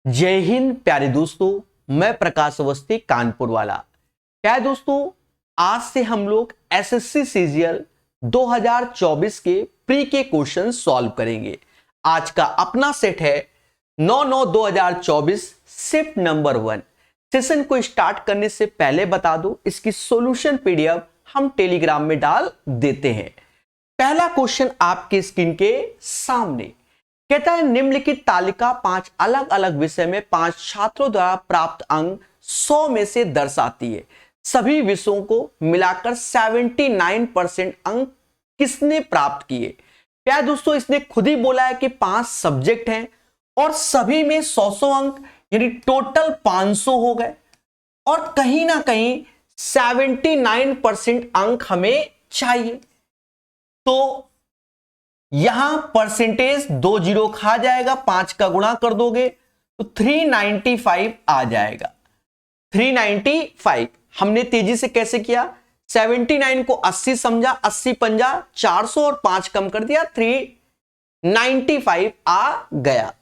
जय हिंद प्यारे दोस्तों, मैं प्रकाश अवस्थी कानपुर वाला। क्या है दोस्तों, आज से हम लोग एसएससी सीजीएल 2024 के प्री के क्वेश्चन सॉल्व करेंगे। आज का अपना सेट है 9/9/2024 शिफ्ट नंबर 1। सेशन को स्टार्ट करने से पहले बता दूं, इसकी सॉल्यूशन पीडीएफ हम टेलीग्राम में डाल देते हैं। पहला क्वेश्चन आपके स्क्रीन के सामने कहता है, निम्नलिखित तालिका 5 अलग अलग विषय में 5 छात्रों द्वारा प्राप्त अंक 100 में से दर्शाती है। सभी विषयों को मिलाकर 79% अंक किसने प्राप्त किए? क्या दोस्तों, इसने खुद ही बोला है कि 5 सब्जेक्ट हैं और सभी में 100 अंक, यानी टोटल 500 हो गए। और कहीं ना कहीं 79% अंक हमें चाहिए, तो यहां परसेंटेज 2 जीरो खा जाएगा, 5 का गुणा कर दोगे तो 395 आ जाएगा। 395 हमने तेजी से कैसे किया, 79 को 80 समझा, 80 पंजा 400 और 5 कम कर दिया, 395 आ गया।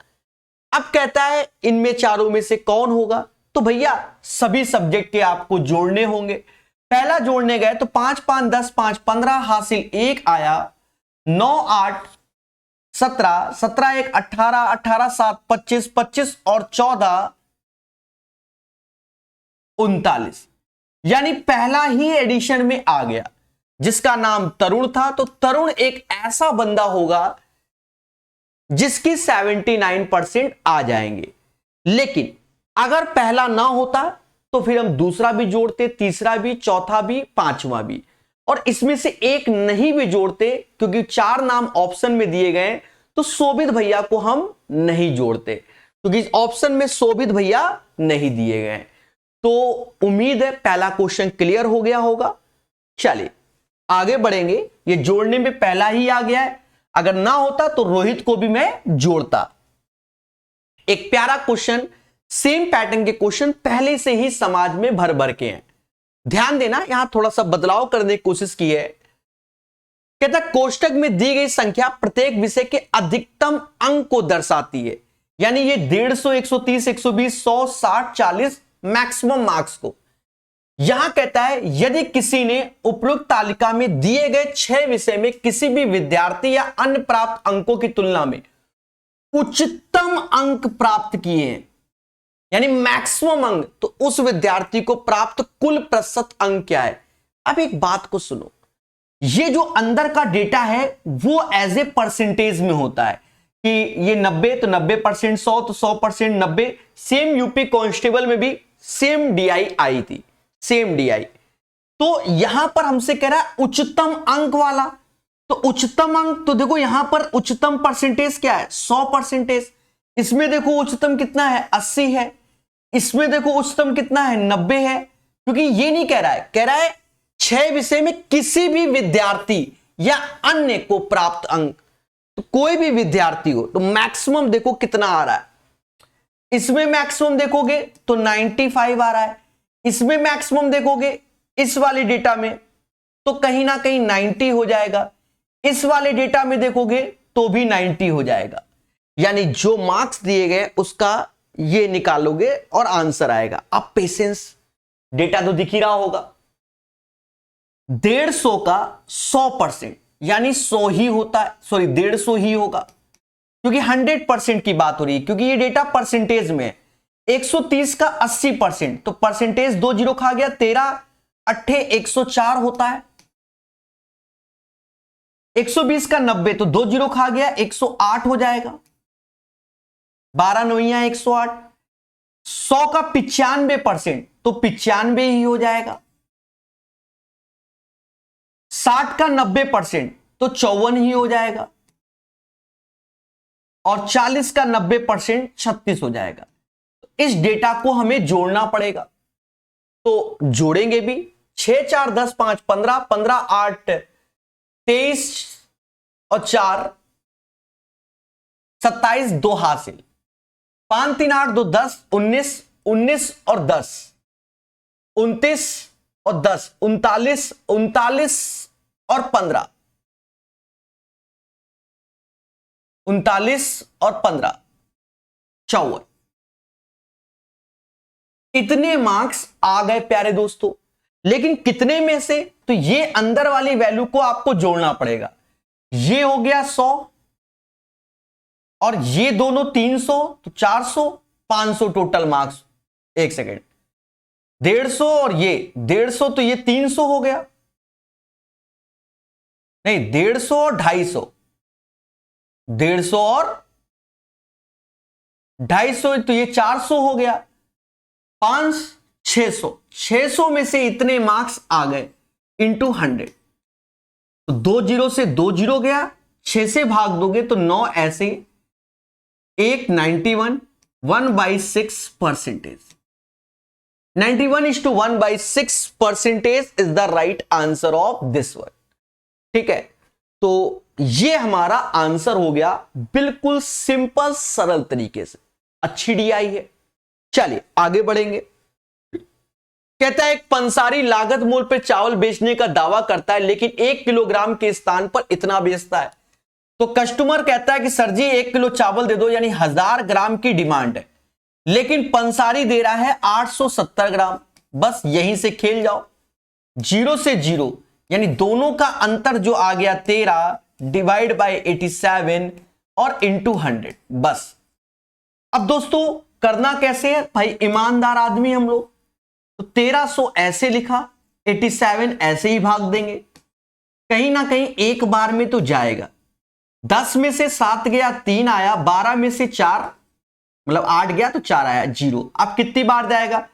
अब कहता है इनमें चारों में से कौन होगा, तो भैया सभी सब्जेक्ट के आपको जोड़ने होंगे। पहला जोड़ने गए तो 5 5 10 5 15 हासिल 1 आया, 9 8 17 17 1 18 18 7 25 25 और 14 39, यानी पहला ही एडिशन में आ गया। जिसका नाम तरुण था, तो तरुण एक ऐसा बंदा होगा जिसकी 79% आ जाएंगे। लेकिन अगर पहला ना होता तो फिर हम दूसरा भी जोड़ते, तीसरा भी, चौथा भी, पांचवा भी, और इसमें से एक नहीं भी जोड़ते क्योंकि 4 नाम ऑप्शन में दिए गए, तो शोभित भैया को हम नहीं जोड़ते क्योंकि ऑप्शन में शोभित भैया नहीं दिए गए। तो उम्मीद है पहला क्वेश्चन क्लियर हो गया होगा। चलिए आगे बढ़ेंगे। ये जोड़ने में पहला ही आ गया है, अगर ना होता तो रोहित को भी मैं जोड़ता। एक प्यारा क्वेश्चन, सेम पैटर्न के क्वेश्चन पहले से ही समाज में भर भर के हैं। ध्यान देना, यहां थोड़ा सा बदलाव करने की कोशिश की है। कहता कोष्टक में दी गई संख्या प्रत्येक विषय के अधिकतम अंक को दर्शाती है, यानी ये 150 130 120 100 60 40 मैक्सिमम मार्क्स को। यहां कहता है यदि किसी ने उपरोक्त तालिका में दिए गए 6 विषय में किसी भी विद्यार्थी या अन्य प्राप्त अंकों की तुलना में उच्चतम अंक प्राप्त किए हैं, यानी मैक्सिमम अंक, तो उस विद्यार्थी को प्राप्त कुल प्रतिशत अंक क्या है। अब एक बात को सुनो, ये जो अंदर का डेटा है वो एज ए परसेंटेज में होता है कि ये 90 तो 90%, 100 तो 100%, 90। सेम यूपी कांस्टेबल में भी सेम डीआई आई थी, सेम डीआई। तो यहां पर हमसे कह रहा है उच्चतम अंक वाला, तो उच्चतम अंक, तो देखो यहां पर उच्चतम परसेंटेज क्या है, 100%। इसमें देखो उच्चतम कितना है, 80 है। इसमें देखो उच्चतम कितना है, 90 है। क्योंकि ये नहीं कह रहा है, कह रहा है 6 विषय में किसी भी विद्यार्थी या अन्य को प्राप्त अंक, तो कोई भी विद्यार्थी हो, तो मैक्सिमम देखो कितना आ रहा है। इसमें मैक्सिमम देखोगे तो 95 आ रहा है। इसमें मैक्सिमम देखोगे इस वाले डेटा में तो कहीं ना कहीं 90 हो जाएगा। इस वाले डेटा में देखोगे तो भी 90 हो जाएगा। यानी जो मार्क्स दिए गए उसका ये निकालोगे और आंसर आएगा। अब पेशेंस, डेटा तो दिख ही रहा होगा। 150 का 100%, यानी 100 ही होता है, सॉरी 150 ही होगा क्योंकि 100% की बात हो रही है, क्योंकि ये डेटा परसेंटेज में है। 130 का 80%, तो परसेंटेज 2 जीरो खा गया, 13 8 104 होता है। 120 का 90, तो 2 जीरो खा गया, 108 हो जाएगा। 12 9 108। 100 का 95%, तो 95 ही हो जाएगा। 60 का 90%, तो 54 ही हो जाएगा। और 40 का 90% 36 हो जाएगा। इस डेटा को हमें जोड़ना पड़ेगा, तो जोड़ेंगे भी। 6 4 10 5 15 15 8 23 और 4 27 2 हासिल, 5 3 8 2 10 19 19 और 10 29 और 10 39 39 और 15 39 और 15 54। इतने मार्क्स आ गए प्यारे दोस्तों। लेकिन कितने में से, तो ये अंदर वाली वैल्यू को आपको जोड़ना पड़ेगा। ये हो गया 100 और ये दोनों 300, तो 400, 500 टोटल मार्क्स। एक सेकेंड, 150 और ये 150, तो ये 300 हो गया। नहीं, 150 और 250, 150 और 250, तो ये 400 हो गया। 5, 600, 600 में से इतने मार्क्स आ गए इंटू 100, तो 2 जीरो से 2 जीरो गया, 6 से भाग दोगे तो 9 ऐसे, 91, 1/6%। 91 1/6% is the right answer of this one. ठीक है, तो ये हमारा आंसर हो गया बिल्कुल सिंपल सरल तरीके से। अच्छी डीआई है। चलिए आगे बढ़ेंगे। कहता है एक पंसारी लागत मूल्य पे चावल बेचने का दावा करता है, लेकिन 1 किलोग्राम के स्थान पर इतना बेचता है। तो कस्टमर कहता है कि सर जी 1 किलो चावल दे दो, यानी 1000 ग्राम की डिमांड है, लेकिन पंसारी दे रहा है 870 ग्राम। बस यहीं से खेल जाओ, 0 से 0, यानी दोनों का अंतर जो आ गया 13 डिवाइड बाय 87 और इंटू 100। बस अब दोस्तों करना कैसे है भाई, ईमानदार आदमी हम लोग, तो 1300 ऐसे लिखा, 87 ऐसे ही भाग देंगे। कहीं ना कहीं एक बार में तो जाएगा। 10 में से 7 गया 3 आया, 12 में से 4 मतलब 8 गया तो 4 आया 0। अब कितनी बार जाएगा,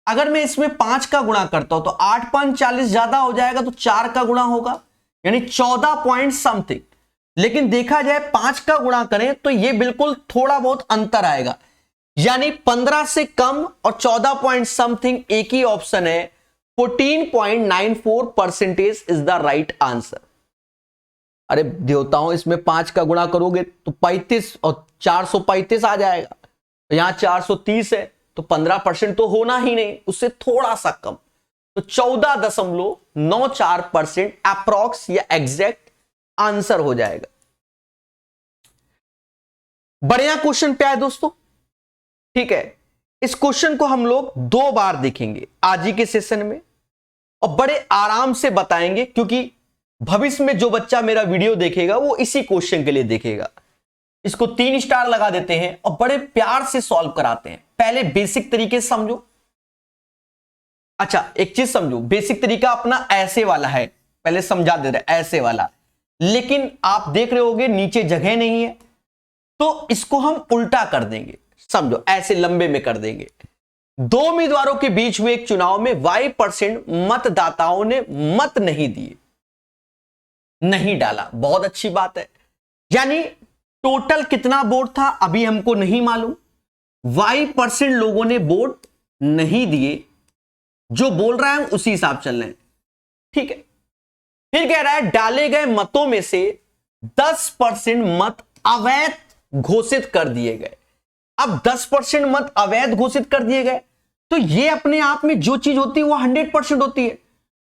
अगर मैं इसमें 5 का गुणा करता हूं तो 8 5 40 ज्यादा हो जाएगा, तो 4 का गुणा होगा, यानी 14 पॉइंट समथिंग। लेकिन देखा जाए 5 का गुणा करें तो ये बिल्कुल थोड़ा बहुत अंतर आएगा, यानी 15 से कम और 14 पॉइंट समथिंग एक ही ऑप्शन है। 14.94% इज द राइट आंसर। अरे देवताओं, इसमें 5 का गुणा करोगे तो 35 और 435 आ जाएगा, तो यहां 430 है, तो 15% तो होना ही नहीं, उससे थोड़ा सा कम, तो 14.94% अप्रॉक्स या एग्जैक्ट आंसर हो जाएगा। बढ़िया क्वेश्चन पे आए दोस्तों। ठीक है, इस क्वेश्चन को हम लोग 2 बार देखेंगे आज ही के सेशन में, और बड़े आराम से बताएंगे, क्योंकि भविष्य में जो बच्चा मेरा वीडियो देखेगा वो इसी क्वेश्चन के लिए देखेगा। इसको 3 स्टार लगा देते हैं और बड़े प्यार से सॉल्व कराते हैं। पहले बेसिक तरीके से समझो। अच्छा एक चीज समझो, बेसिक तरीका अपना ऐसे वाला है, पहले समझा दे रहे ऐसे वाला, लेकिन आप देख रहे होगे नीचे जगह नहीं है, तो इसको हम उल्टा कर देंगे। समझो ऐसे लंबे में कर देंगे। 2 उम्मीदवारों के बीच हुए एक चुनाव में Y% मतदाताओं ने मत नहीं दिए, नहीं डाला। बहुत अच्छी बात है, यानी टोटल कितना वोट था अभी हमको नहीं मालूम। Y% लोगों ने वोट नहीं दिए, जो बोल रहा है हम उसी हिसाब चल रहे हैं। ठीक है, फिर कह रहा है डाले गए मतों में से 10% मत अवैध घोषित कर दिए गए। अब 10% मत अवैध घोषित कर दिए गए, तो ये अपने आप में जो चीज होती है वो 100% होती है,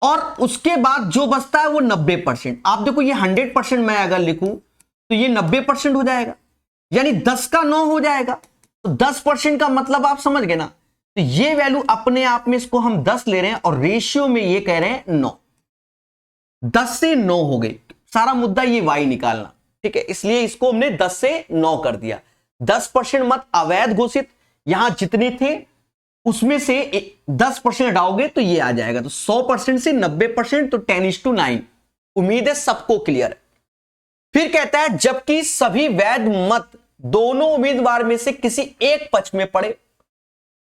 और उसके बाद जो बचता है वो 90%। आप देखो ये 100% मैं अगर लिखूं तो ये 90% हो जाएगा, यानी 10 का 9 हो जाएगा। तो 10% का मतलब आप समझ गए ना। तो ये वैल्यू अपने आप में, इसको हम 10 ले रहे हैं और रेशियो में ये कह रहे हैं 9। 10 से 9 हो गई, सारा मुद्दा ये y निकालना। ठीक है, इसलिए इसको हमने 10 से 9 कर दिया। 10% मत अवैध घोषित, यहां जितने थे उसमें से 10% हटाओगे तो ये आ जाएगा। तो 100% से 90%, तो 10:9। उम्मीद है सबको क्लियर है। फिर कहता है जबकि सभी वैध मत दोनों उम्मीदवार में से किसी एक पक्ष में पड़े।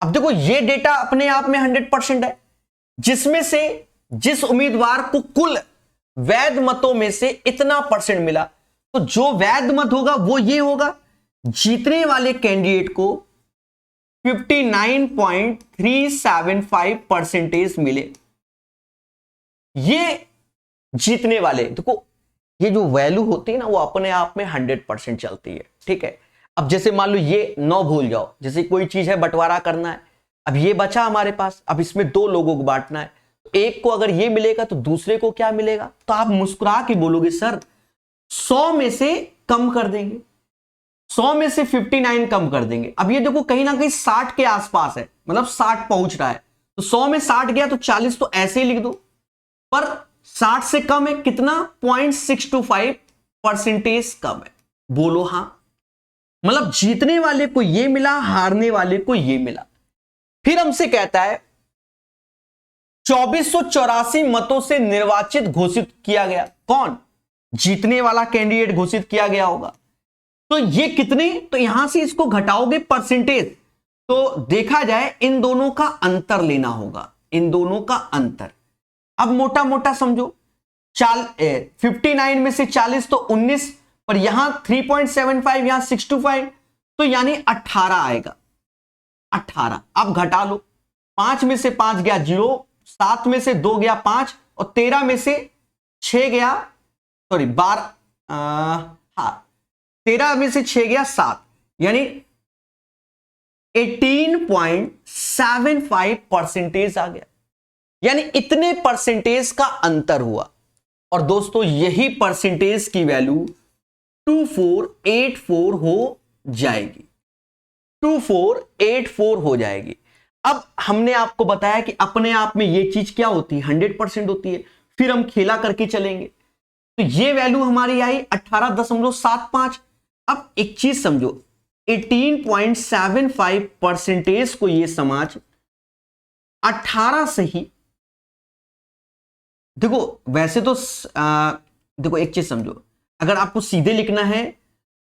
अब देखो ये डेटा अपने आप में 100% है, जिसमें से जिस उम्मीदवार को कुल वैध मतों में से इतना परसेंट मिला, तो जो वैध मत होगा वो ये होगा, जीतने वाले कैंडिडेट को 59.375% मिले। ये जीतने वाले, देखो ये जो वैल्यू होती है ना वो अपने आप में 100% चलती है। ठीक है, अब जैसे मान लो ये 9 भूल जाओ, जैसे कोई चीज है बंटवारा करना है, अब ये बचा हमारे पास, अब इसमें 2 लोगों को बांटना है, एक को अगर ये मिलेगा तो दूसरे को क्या मिलेगा, तो आप मुस्कुरा के बोलोगे सर 100 में से कम कर देंगे, 100 में से 59 कम कर देंगे। अब ये देखो कहीं ना कहीं 60 के आसपास है, मतलब 60 पहुंच रहा है, तो 100 में 60 गया तो 40 तो ऐसे ही लिख दो, पर 60 से कम है कितना, 0.625% कम है। बोलो हां। मतलब जीतने वाले को ये मिला, हारने वाले को ये मिला। फिर हमसे कहता है 2484 मतों से निर्वाचित घोषित किया गया। कौन? जीतने वाला कैंडिडेट घोषित किया गया होगा। तो ये कितने, तो यहां से इसको घटाओगे परसेंटेज, तो देखा जाए इन दोनों का अंतर लेना होगा, इन दोनों का अंतर। अब मोटा मोटा समझो, 59 में से 40 तो 19, पर यहां 3.75, यहां 625, तो यानी 18 आएगा। 18 अब घटा लो, 5 में से 5 गया 0, 7 में से 2 गया 5, और 13 में से 6 गया, सॉरी 12, हाँ 13 में से 6 गया 7, यानी 18.75% आ गया। यानी इतने परसेंटेज का अंतर हुआ। और दोस्तों यही परसेंटेज की वैल्यू 2484 हो जाएगी, 2484 हो जाएगी। अब हमने आपको बताया कि अपने आप में ये चीज क्या होती है, 100% होती है। फिर हम खेला करके चलेंगे, तो ये वैल्यू हमारी आई 18.75। अब एक चीज समझो, 18.75% को ये समाज 18 से ही, देखो वैसे तो देखो एक चीज समझो, अगर आपको सीधे लिखना है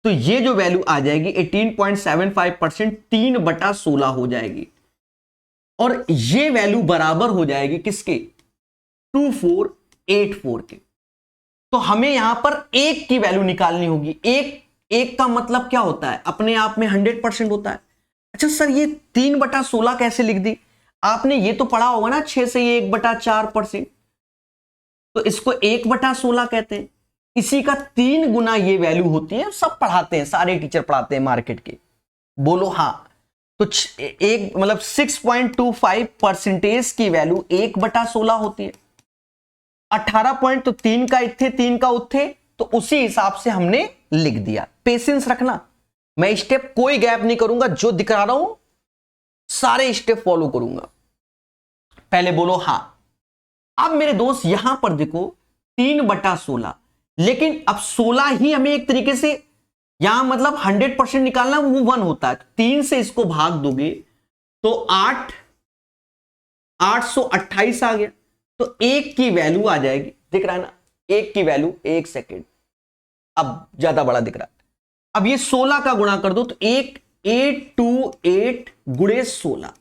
तो ये जो वैल्यू आ जाएगी 18.75%, 3/16 हो जाएगी, और ये वैल्यू बराबर हो जाएगी किसके, 2484 के। तो हमें यहां पर एक की वैल्यू निकालनी होगी। एक का मतलब क्या होता है, अपने आप में 100% होता है। अच्छा सर ये 3/16 कैसे लिख दी, आपने ये तो पढ़ा होगा ना, 6 से ये 1/4%, तो इसको 1/16 कहते हैं। इसी का 3 गुना ये वैल्यू होती है, सब पढ़ाते हैं, सारे टीचर पढ़ाते हैं मार्केट के। बोलो हाँ। तो एक मतलब 6.25% की वैल्यू 1/16 होती है। 18 पॉइंट तो 3 का इत्थे 3 का उत्थे, तो उसी हिसाब से हमने लिख दिया। पेशेंस रखना, मैं स्टेप कोई गैप नहीं करूंगा, जो दिखा रहा हूं सारे स्टेप फॉलो करूंगा। पहले बोलो हां। अब मेरे दोस्त यहां पर देखो 3/16, लेकिन अब 16 ही हमें एक तरीके से यहां मतलब 100% निकालना, वो 1 होता है। 3 से इसको भाग दोगे तो 828 आ गया, तो 1 की वैल्यू आ जाएगी, दिख रहा है ना, 1 की वैल्यू, 1 सेकेंड, अब ज्यादा बड़ा दिख रहा है। अब ये 16 का गुणा कर दो तो 828 गुणे 16,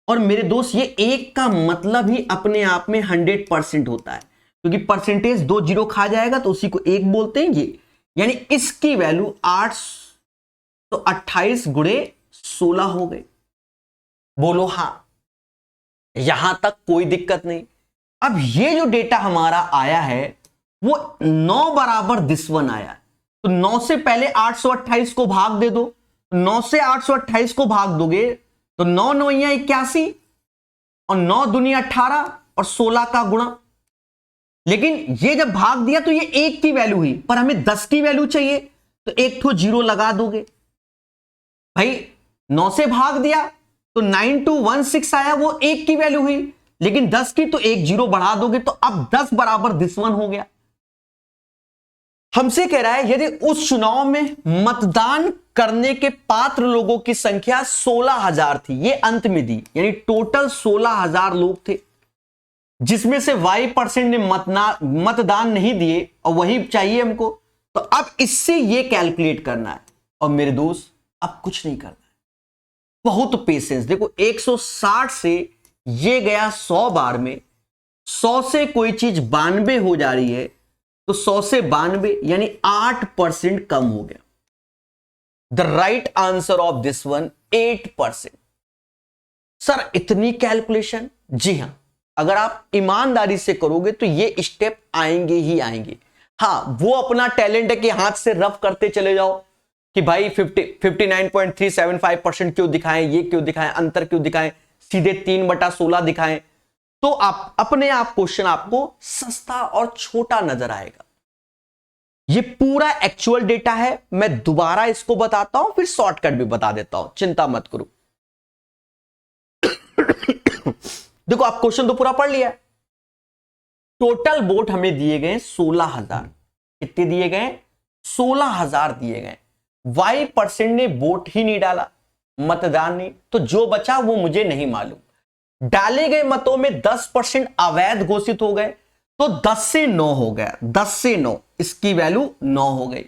और मेरे दोस्त ये 1 का मतलब ही अपने आप में 100% होता है, क्योंकि परसेंटेज 2 जीरो खा जाएगा तो उसी को 1 बोलते हैं ये। यानी इसकी वैल्यू 828 गुणे 16 हो गई। बोलो हां, यहां तक कोई दिक्कत नहीं। अब ये जो डेटा हमारा आया है वो 9 बराबर दिसवन आया, तो 9 से पहले 828 को भाग दे दो, 9 से 828 को भाग दोगे तो 9 9 81, और 9 दूनी 18, और 16 का गुणा। लेकिन ये जब भाग दिया तो ये 1 की वैल्यू हुई, पर हमें 10 की वैल्यू चाहिए, तो एक ठो जीरो लगा दोगे। भाई 9 से भाग दिया तो 9216 आया, वो 1 की वैल्यू हुई, लेकिन 10 की तो एक जीरो बढ़ा दोगे, तो अब 10 बराबर दिसवन हो गया। हमसे कह रहा है यदि उस चुनाव में मतदान करने के पात्र लोगों की संख्या 16,000 थी, ये अंत में दी, यानी टोटल 16,000 लोग थे, जिसमें से y% ने मतदान नहीं दिए, और वही चाहिए हमको। तो अब इससे ये कैलकुलेट करना है, और मेरे दोस्त अब कुछ नहीं करना है, बहुत पेशेंस। देखो 160 से ये गया 100 बार में, 100 से कोई चीज 92 हो जा रही है, तो 100 से 92 यानी 8% कम हो गया। The right answer of this one 8%। Sir इतनी कैलकुलेशन? जी हां, अगर आप ईमानदारी से करोगे तो ये स्टेप आएंगे ही आएंगे। हां, वो अपना टैलेंट है कि हाथ से रफ करते चले जाओ कि भाई 59.375% क्यों दिखाएं, ये क्यों दिखाएं, अंतर क्यों दिखाएं, सीधे 3/16 दिखाएं, तो आप अपने आप क्वेश्चन आपको सस्ता और छोटा नजर आएगा। ये पूरा एक्चुअल डेटा है, मैं दोबारा इसको बताता हूं, फिर शॉर्टकट भी बता देता हूं, चिंता मत करो। देखो आप क्वेश्चन तो पूरा पढ़ लिया है। टोटल वोट हमें दिए गए 16,000। कितने दिए गए? 16,000 दिए गए। Y% ने वोट ही नहीं डाला, मतदान नहीं, तो जो बचा वो मुझे नहीं मालूम। डाले गए मतों में 10% अवैध घोषित हो गए, तो 10 से 9 हो गया। 10 से 9, इसकी वैल्यू 9 हो गई।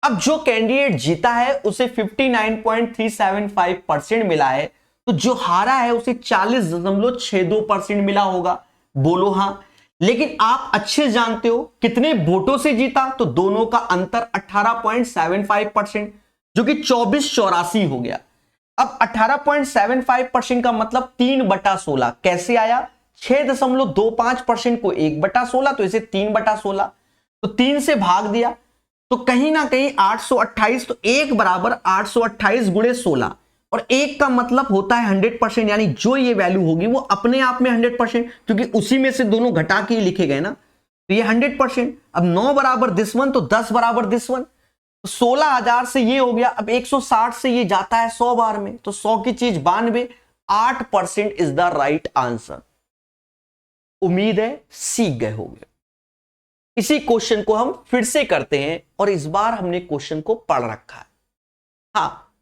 अब जो कैंडिडेट जीता है उसे 59.375% मिला है, तो जो हारा है उसे 40.62% मिला होगा। बोलो हां। लेकिन आप अच्छे जानते हो कितने वोटों से जीता, तो दोनों का अंतर 18.75%, जो कि 2484 हो गया। अब 18.75% का मतलब 3/16 कैसे आया? 6.25% को 1/16, तो इसे 3/16, तो 3 से भाग दिया, तो कहीं ना कहीं 828, तो 1 बराबर 828 गुणे 16, और 1 का मतलब होता है 100%, यानी जो ये वैल्यू होगी वो अपने आप में 100%, क्योंकि उसी में से दोनों घटा के लिखे गए ना, तो ये 100%। अब 9 बराबर दिस वन, तो 10 बराबर दिस वन, तो 16,000 से ये हो गया। अब 160 से ये जाता है 100 बार में, तो 100 की चीज 92, 8% इज द राइट आंसर। उम्मीद है सीख गए होंगे। इसी क्वेश्चन को हम फिर से करते हैं, और इस बार हमने क्वेश्चन को पढ़ रखा है। हाँ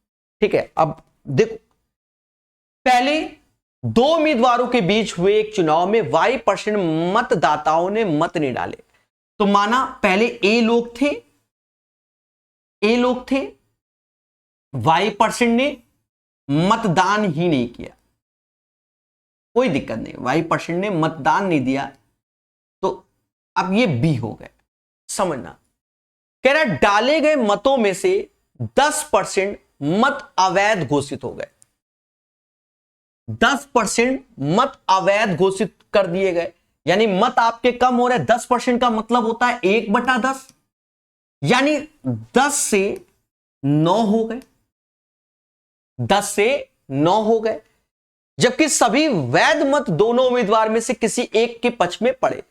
ठीक है। अब देखो, पहले दो उम्मीदवारों के बीच हुए एक चुनाव में Y% मतदाताओं ने मत नहीं डाले, तो माना पहले ए लोग थे, Y% ने मतदान ही नहीं किया, कोई दिक्कत नहीं, Y% ने मतदान नहीं दिया, तो अब ये बी हो गए। समझना, कह रहा डाले गए मतों में से 10% मत अवैध घोषित हो गए। 10% मत अवैध घोषित कर दिए गए, यानी मत आपके कम हो रहे। 10% का मतलब होता है 1/10, यानी 10 से 9 हो गए। 10 से 9 हो गए, जबकि सभी वैध मत दोनों उम्मीदवार में से किसी एक के पक्ष में पड़े,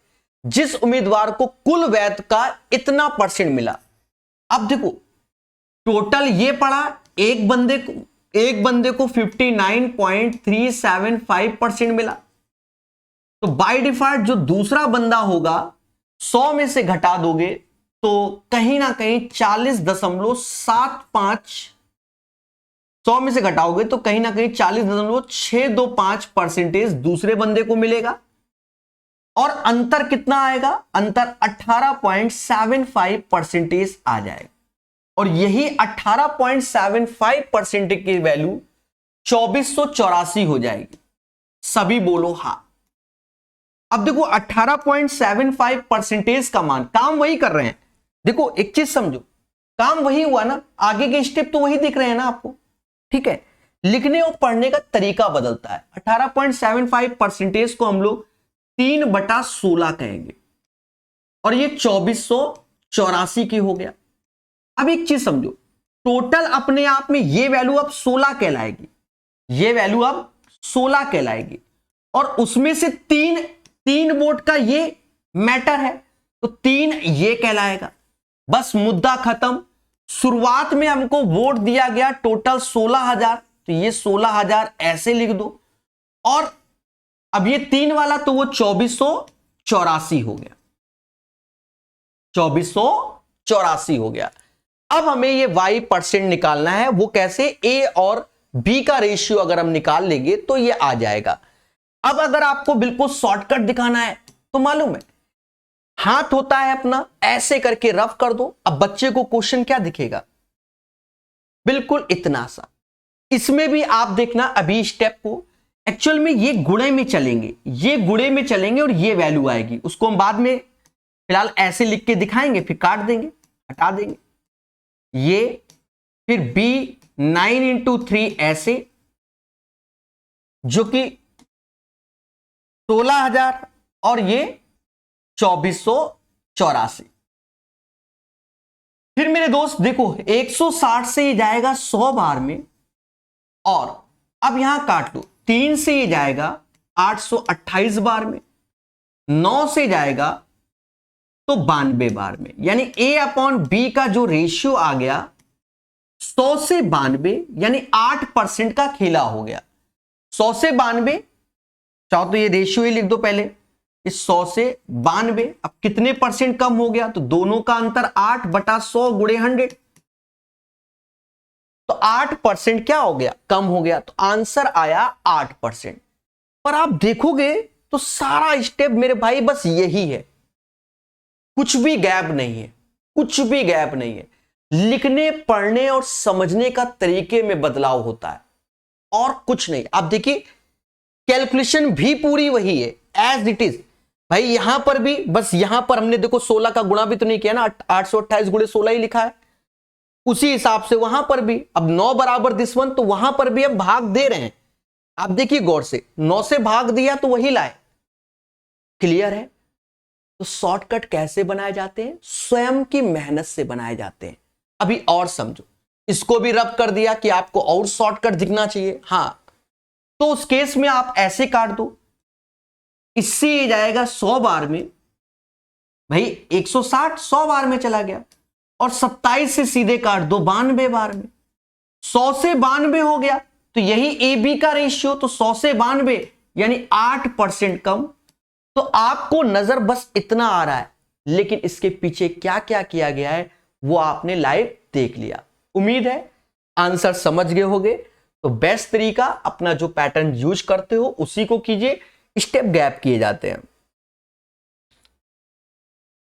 जिस उम्मीदवार को कुल वैध का इतना % मिला। अब देखो, टोटल ये पड़ा, एक बंदे को 59.375% मिला, तो बाय डिफॉल्ट जो दूसरा बंदा होगा 100 में से घटा दोगे तो कहीं ना कहीं 40.75, 100 में से घटाओगे तो कहीं ना कहीं 40.625% दूसरे बंदे को मिलेगा, और अंतर कितना आएगा? अंतर 18.75% आ जाएगा, और यही 18.75% की वैल्यू 2484 हो जाएगी। सभी बोलो हां। अब देखो 18.75% का मान, काम वही कर रहे हैं। देखो एक चीज समझो, काम वही हुआ ना, आगे के स्टेप तो वही दिख रहे हैं ना आपको, ठीक है। लिखने और पढ़ने का तरीका बदलता है। 18.75% को हम लोग 3/16 कहेंगे, और ये 2484 की हो गया। अब एक चीज समझो, टोटल अपने आप में ये वैल्यू अब 16 कहलाएगी, ये वैल्यू अब 16 कहलाएगी, और उसमें से तीन वोट का ये मैटर है, तो 3 ये कहलाएगा। बस मुद्दा खत्म। शुरुआत में हमको वोट दिया गया टोटल 16,000, तो ये 16,000 ऐसे लिख दो, और अब ये 3 वाला तो वो 2484 हो गया, 2484 हो गया। अब हमें ये Y% निकालना है। वो कैसे? A और B का रेशियो अगर हम निकाल लेंगे तो ये आ जाएगा। अब अगर आपको बिल्कुल शॉर्टकट दिखाना है तो मालूम है, हाथ होता है अपना, ऐसे करके रफ कर दो। अब बच्चे को क्वेश्चन क्या दिखेगा? बिल्कुल इतना सा। इसमें भी आप देखना अभी स्टेप को, एक्चुअल में ये गुणे में चलेंगे, ये गुणे में चलेंगे, और ये वैल्यू आएगी, उसको हम बाद में फिलहाल ऐसे लिख के दिखाएंगे, फिर काट देंगे, हटा देंगे ये, फिर B9 × 3 ऐसे, जो कि 16,000, और ये 2484। फिर मेरे दोस्त देखो, 160 से ये जाएगा 100 बार में, और अब यहां काट लो, 3 से ये जाएगा 828 बार में, 9 से जाएगा तो 92 बार में, यानी A/B का जो रेशियो आ गया 100 से 92, यानी 8% का खेला हो गया। 100 से 92 चाहो तो ये रेशियो ही लिख दो पहले, इस 100 से 92। अब कितने परसेंट कम हो गया, तो दोनों का अंतर 8/100 गुणे 100, तो 8% क्या हो गया, कम हो गया, तो आंसर आया 8%। पर आप देखोगे तो सारा स्टेप मेरे भाई बस यही है, कुछ भी गैप नहीं है, कुछ भी गैप नहीं है। लिखने पढ़ने और समझने का तरीके में बदलाव होता है और कुछ नहीं। आप देखिए कैलकुलेशन भी पूरी वही है एज इट इज भाई। यहां पर भी बस, यहां पर हमने देखो 16 का गुणा भी तो नहीं किया ना, 828 गुणे 16 ही लिखा है, उसी हिसाब से वहां पर भी अब 9 बराबर दिस वन, तो वहां पर भी अब भाग दे रहे हैं। आप देखिए गौर से, 9 से भाग दिया तो वही लाए। क्लियर है? तो शॉर्टकट कैसे बनाए जाते हैं, स्वयं की मेहनत से बनाए जाते हैं। अभी और समझो, इसको भी रब कर दिया कि आपको और शॉर्टकट दिखना चाहिए। हां, तो उस केस में आप ऐसे काट दो, इससे ये जाएगा 100 बार में, भाई 160 100 बार में चला गया, और 27 से सीधे काट दो 92 बार में, 100 से 92 हो गया, तो यही ए बी का रेशियो, तो 100 से 92 यानी 8% कम। तो आपको नजर बस इतना आ रहा है, लेकिन इसके पीछे क्या क्या किया गया है वो आपने लाइव देख लिया। उम्मीद है आंसर समझ गए होगे। तो बेस्ट तरीका अपना जो पैटर्न यूज करते हो उसी को कीजिए, स्टेप गैप किए जाते हैं।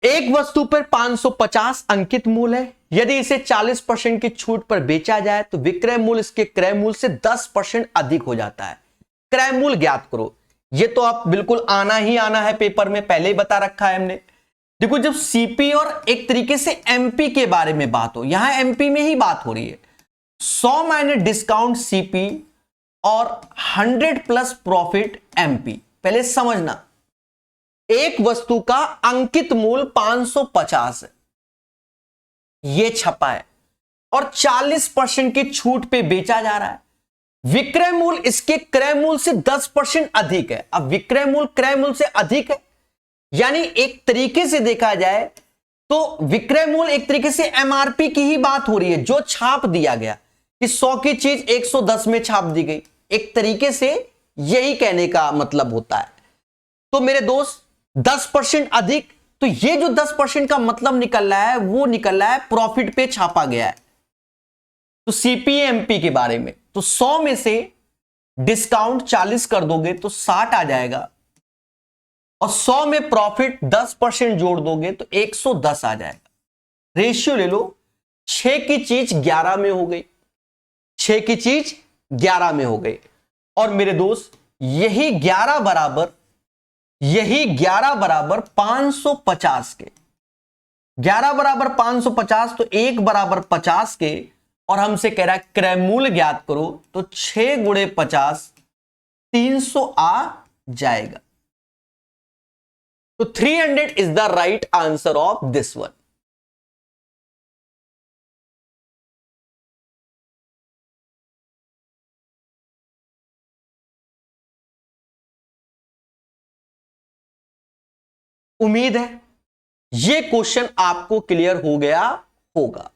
एक वस्तु पर 550 अंकित मूल्य है, यदि इसे 40% की छूट पर बेचा जाए तो विक्रय मूल्य इसके क्रय मूल्य से 10% अधिक हो जाता है। क्रय मूल्य ज्ञात करो। ये तो आप बिल्कुल आना ही आना है, पेपर में पहले ही बता रखा है हमने। देखो जब सीपी और एक तरीके से एमपी के बारे में बात हो, यहां एमपी में ही बात हो रही है, 100 माइनस डिस्काउंट सीपी और 100 प्लस प्रॉफिट एमपी। पहले समझना, एक वस्तु का अंकित मूल्य 550 है, यह छपा है, और 40% की छूट पे बेचा जा रहा है। विक्रय मूल्य इसके क्रय मूल्य से 10% अधिक है। अब विक्रय मूल्य क्रय मूल्य से अधिक है, यानी एक तरीके से देखा जाए तो विक्रय मूल्य एक तरीके से एमआरपी की ही बात हो रही है, जो छाप दिया गया कि 100 की चीज 110 में छाप दी गई। एक तरीके से यही कहने का मतलब होता है। तो मेरे दोस्त 10% अधिक, तो ये जो 10% का मतलब निकल रहा है वो निकल रहा है प्रॉफिट पे छापा गया है। तो सीपीएमपी के बारे में, तो 100 में से डिस्काउंट 40 कर दोगे तो 60 आ जाएगा, और 100 में प्रॉफिट 10% जोड़ दोगे तो 110 आ जाएगा। रेशियो ले लो, 6 की चीज 11 में हो गई, 6 की चीज 11 में हो गई। और मेरे दोस्त यही 11 बराबर 550 के, 11 बराबर 550, तो 1 बराबर 50 के, और हमसे कह रहा है क्रय मूल्य ज्ञात करो, तो 6 गुणे 50 300 आ जाएगा। तो 300 is the right answer of this one. उम्मीद है यह क्वेश्चन आपको क्लियर हो गया होगा,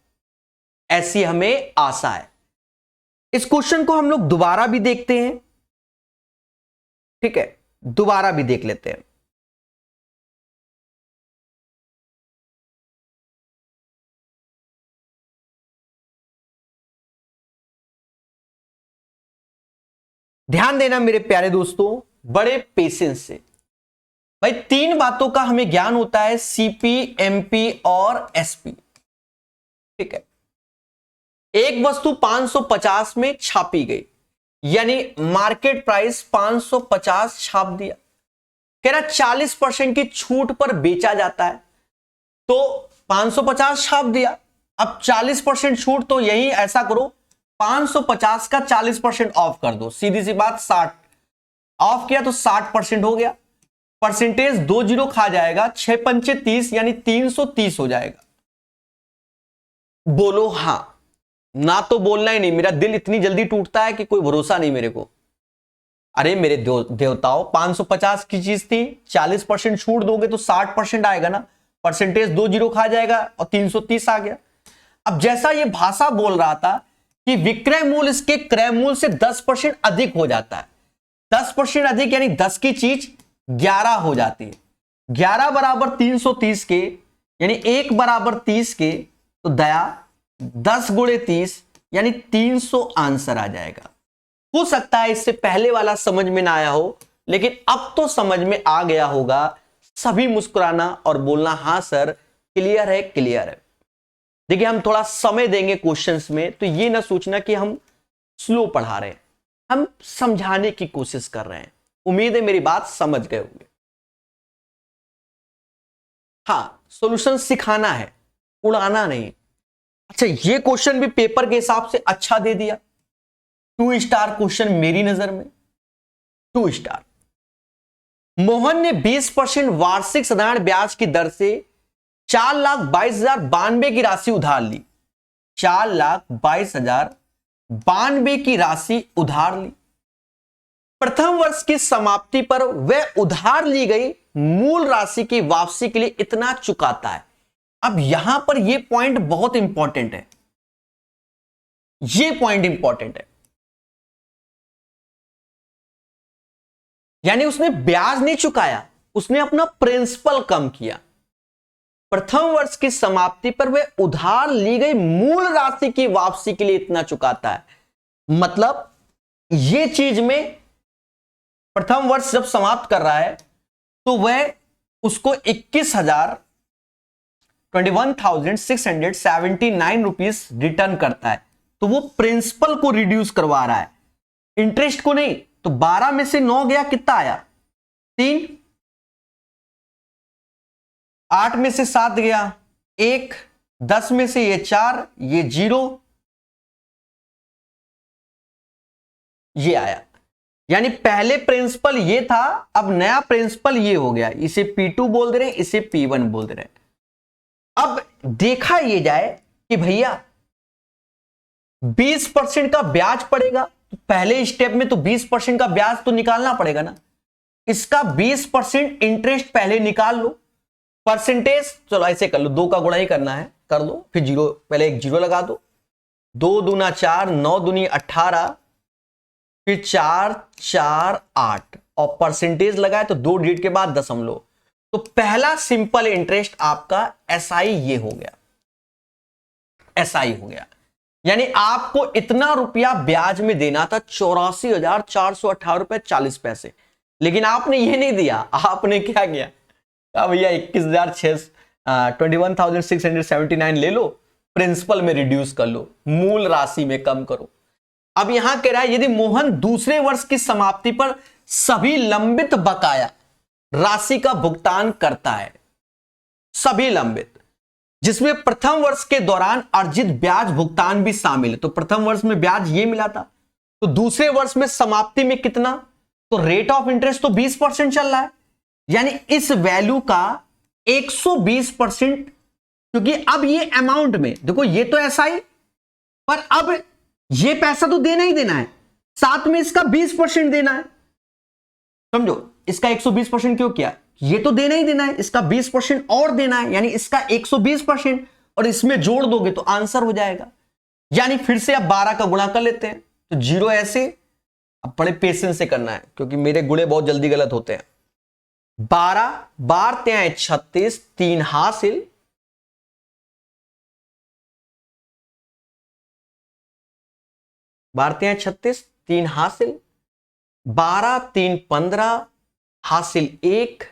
ऐसी हमें आशा है। इस क्वेश्चन को हम लोग दोबारा भी देखते हैं, ठीक है, दोबारा भी देख लेते हैं। ध्यान देना मेरे प्यारे दोस्तों, बड़े पेशेंस से। भाई 3 बातों का हमें ज्ञान होता है, सीपी, एमपी और एसपी, ठीक है। एक वस्तु 550 में छापी गई, यानी मार्केट प्राइस 550 छाप दिया। कह रहा 40% की छूट पर बेचा जाता है, तो 550 छाप दिया। अब 40% छूट, तो यही ऐसा करो 550 का 40% ऑफ कर दो, सीधी सी बात 60 ऑफ किया तो 60% हो गया। परसेंटेज 2 जीरो खा जाएगा, 6 पंचे 30 यानी 330 हो जाएगा। बोलो हां, ना तो बोलना ही नहीं, मेरा दिल इतनी जल्दी टूटता है कि कोई भरोसा नहीं मेरे को। अरे मेरे देवताओं, 550 की चीज थी, 40% छूट दोगे तो 60% आएगा ना, परसेंटेज 2 जीरो खा जाएगा और 330 आ गया। अब जैसा ये भाषा बोल रहा था कि विक्रय मूल्य इसके क्रय मूल्य से 10% अधिक हो जाता है, 10% अधिक यानी 10 की चीज 11 हो जाती है। 11 बराबर 330 के यानी 1 बराबर 30 के, तो दया 10 गुणे 30 यानी 300 आंसर आ जाएगा। हो सकता है इससे पहले वाला समझ में ना आया हो, लेकिन अब तो समझ में आ गया होगा। सभी मुस्कुराना और बोलना हाँ सर क्लियर है, क्लियर है। देखिए हम थोड़ा समय देंगे क्वेश्चंस में, तो ये ना सोचना कि हम स्लो पढ़ा रहे हैं, हम समझाने की कोशिश कर रहे हैं। उम्मीद है मेरी बात समझ गए होंगे। हाँ, सॉल्यूशन सिखाना है, उड़ाना नहीं। अच्छा, ये क्वेश्चन भी पेपर के हिसाब से अच्छा दे दिया, 2 स्टार क्वेश्चन मेरी नजर में, 2 स्टार। मोहन ने 20% वार्षिक साधारण ब्याज की दर से 4,22,092 की राशि उधार ली। 4,22,092 की राशि उधार ली। प्रथम वर्ष की समाप्ति पर वह उधार ली गई मूल राशि की वापसी के लिए इतना चुकाता है। अब यहां पर यह पॉइंट बहुत इंपॉर्टेंट है, यह पॉइंट इंपॉर्टेंट है। यानी उसने ब्याज नहीं चुकाया, उसने अपना प्रिंसिपल कम किया। प्रथम वर्ष की समाप्ति पर वह उधार ली गई मूल राशि की वापसी के लिए इतना चुकाता है। मतलब यह चीज में प्रथम वर्ष जब समाप्त कर रहा है तो वह उसको 21,679 रुपीज रिटर्न करता है। तो वो प्रिंसिपल को रिड्यूस करवा रहा है, इंटरेस्ट को नहीं। तो 12 में से 9 गया, कितना आया? 3। 8 में से 7 गया 1, 10 में से ये 4, ये 0, ये आया। यानी पहले प्रिंसिपल ये था, अब नया प्रिंसिपल ये हो गया। इसे P2 बोल दे रहे हैं, इसे P1 बोल दे रहे हैं। अब देखा ये जाए कि भैया 20% का ब्याज पड़ेगा, तो पहले स्टेप में तो 20% का ब्याज तो निकालना पड़ेगा ना। इसका 20% इंटरेस्ट पहले निकाल लो। परसेंटेज चलो ऐसे कर लो, 2 का गुणा ही करना है, कर लो। फिर 0, पहले एक 0 लगा दो। 2 दूना 4, 9 दूनी 18, फिर 4 4 8 और परसेंटेज लगाए तो 2 डिजिट के बाद दशमलव। तो पहला सिंपल इंटरेस्ट आपका SI ये हो गया, SI हो गया। यानी आपको इतना रुपया ब्याज में देना था, 84,418 रुपए 40 पैसे। लेकिन आपने ये नहीं दिया, आपने क्या किया? भैया 21,679 ले लो, प्रिंसिपल में रिड्यूस कर लो, मूल राशि में कम करो। अब यहां कह रहा है यदि मोहन दूसरे वर्ष की समाप्ति पर सभी लंबित बकाया राशि का भुगतान करता है, सभी लंबित, जिसमें प्रथम वर्ष के दौरान अर्जित ब्याज भुगतान भी शामिल है। तो प्रथम वर्ष में ब्याज ये मिला था, तो दूसरे वर्ष में समाप्ति में कितना? तो रेट ऑफ इंटरेस्ट तो 20% चल रहा है, यानी इस वैल्यू का 120%। क्योंकि अब ये अमाउंट में देखो, ये तो ऐसा ही, पर अब ये पैसा तो देना ही देना है, साथ में इसका 20% देना है। समझो, इसका 120% क्यों किया? ये तो देना ही देना है, इसका 20% और देना है, यानी इसका 120%, और इसमें जोड़ दोगे तो आंसर हो जाएगा। यानी फिर से अब 12 का गुणा कर लेते हैं, तो 0 ऐसे। अब बड़े पेशेंस से करना है, क्योंकि मेरे गुणे बहुत जल्दी गलत होते हैं। 12 12 3 36, 3 हासिल, 12 3 36, 3 हासिल, 12 3 15 हासिल 1,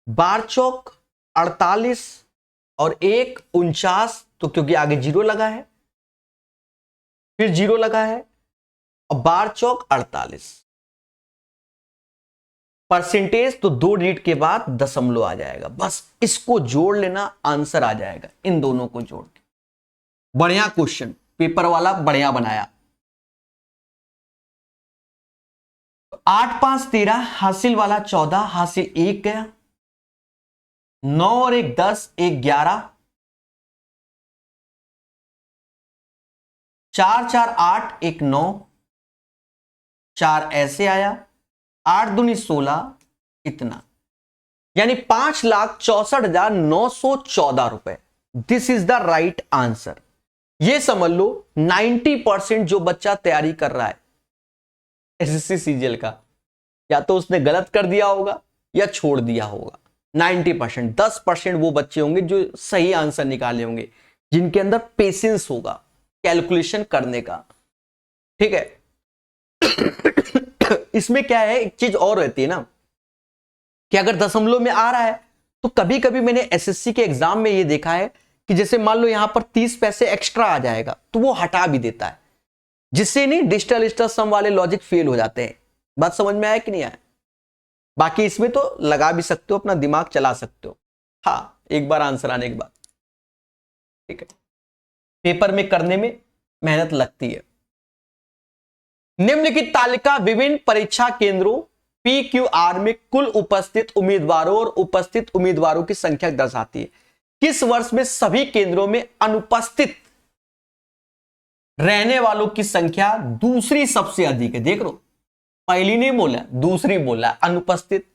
12 चौक 48 और 1 49। तो क्योंकि आगे 0 लगा है, फिर 0 लगा है, और 12 चौक 48। परसेंटेज तो 2 डिजिट के बाद दशमलव आ जाएगा, बस इसको जोड़ लेना, आंसर आ जाएगा। इन दोनों को जोड़ के बढ़िया क्वेश्चन, पेपर वाला बढ़िया बनाया। 8 5 13 हासिल वाला 14, हासिल 1 गया, 9 और 1 10, 1 11, 4 4 8, 1 9, 4 ऐसे आया, 8 दूनी 16, इतना, यानी 5,64,914 रुपए। This is the right answer. ये समझ लो 90% जो बच्चा तैयारी कर रहा है SSC CGL का, या तो उसने गलत कर दिया होगा या छोड़ दिया होगा। 90%, 10% वो बच्चे होंगे जो सही आंसर निकाले होंगे, जिनके अंदर पेशेंस होगा कैलकुलेशन करने का। ठीक है। इसमें क्या है, एक चीज और रहती है ना कि अगर दशमलव में आ रहा है तो कभी कभी मैंने एसएससी के एग्जाम में ये देखा है कि जैसे मान लो यहां पर 30 पैसे एक्स्ट्रा आ जाएगा तो वो हटा भी देता है, जिससे नहीं डिजिटल सम वाले लॉजिक फेल हो जाते हैं। बात समझ में आया कि नहीं आया? बाकी इसमें तो लगा भी सकते हो, अपना दिमाग चला सकते हो, हाँ, एक बार आंसर आने के बाद। ठीक है, पेपर में करने में मेहनत लगती है। निम्नलिखित तालिका विभिन्न परीक्षा केंद्रों PQR में कुल उपस्थित उम्मीदवारों और उपस्थित उम्मीदवारों की संख्या दर्शाती है। किस वर्ष में सभी केंद्रों में अनुपस्थित रहने वालों की संख्या दूसरी सबसे अधिक है? देख लो, पहली नहीं बोला, दूसरी बोला, अनुपस्थित।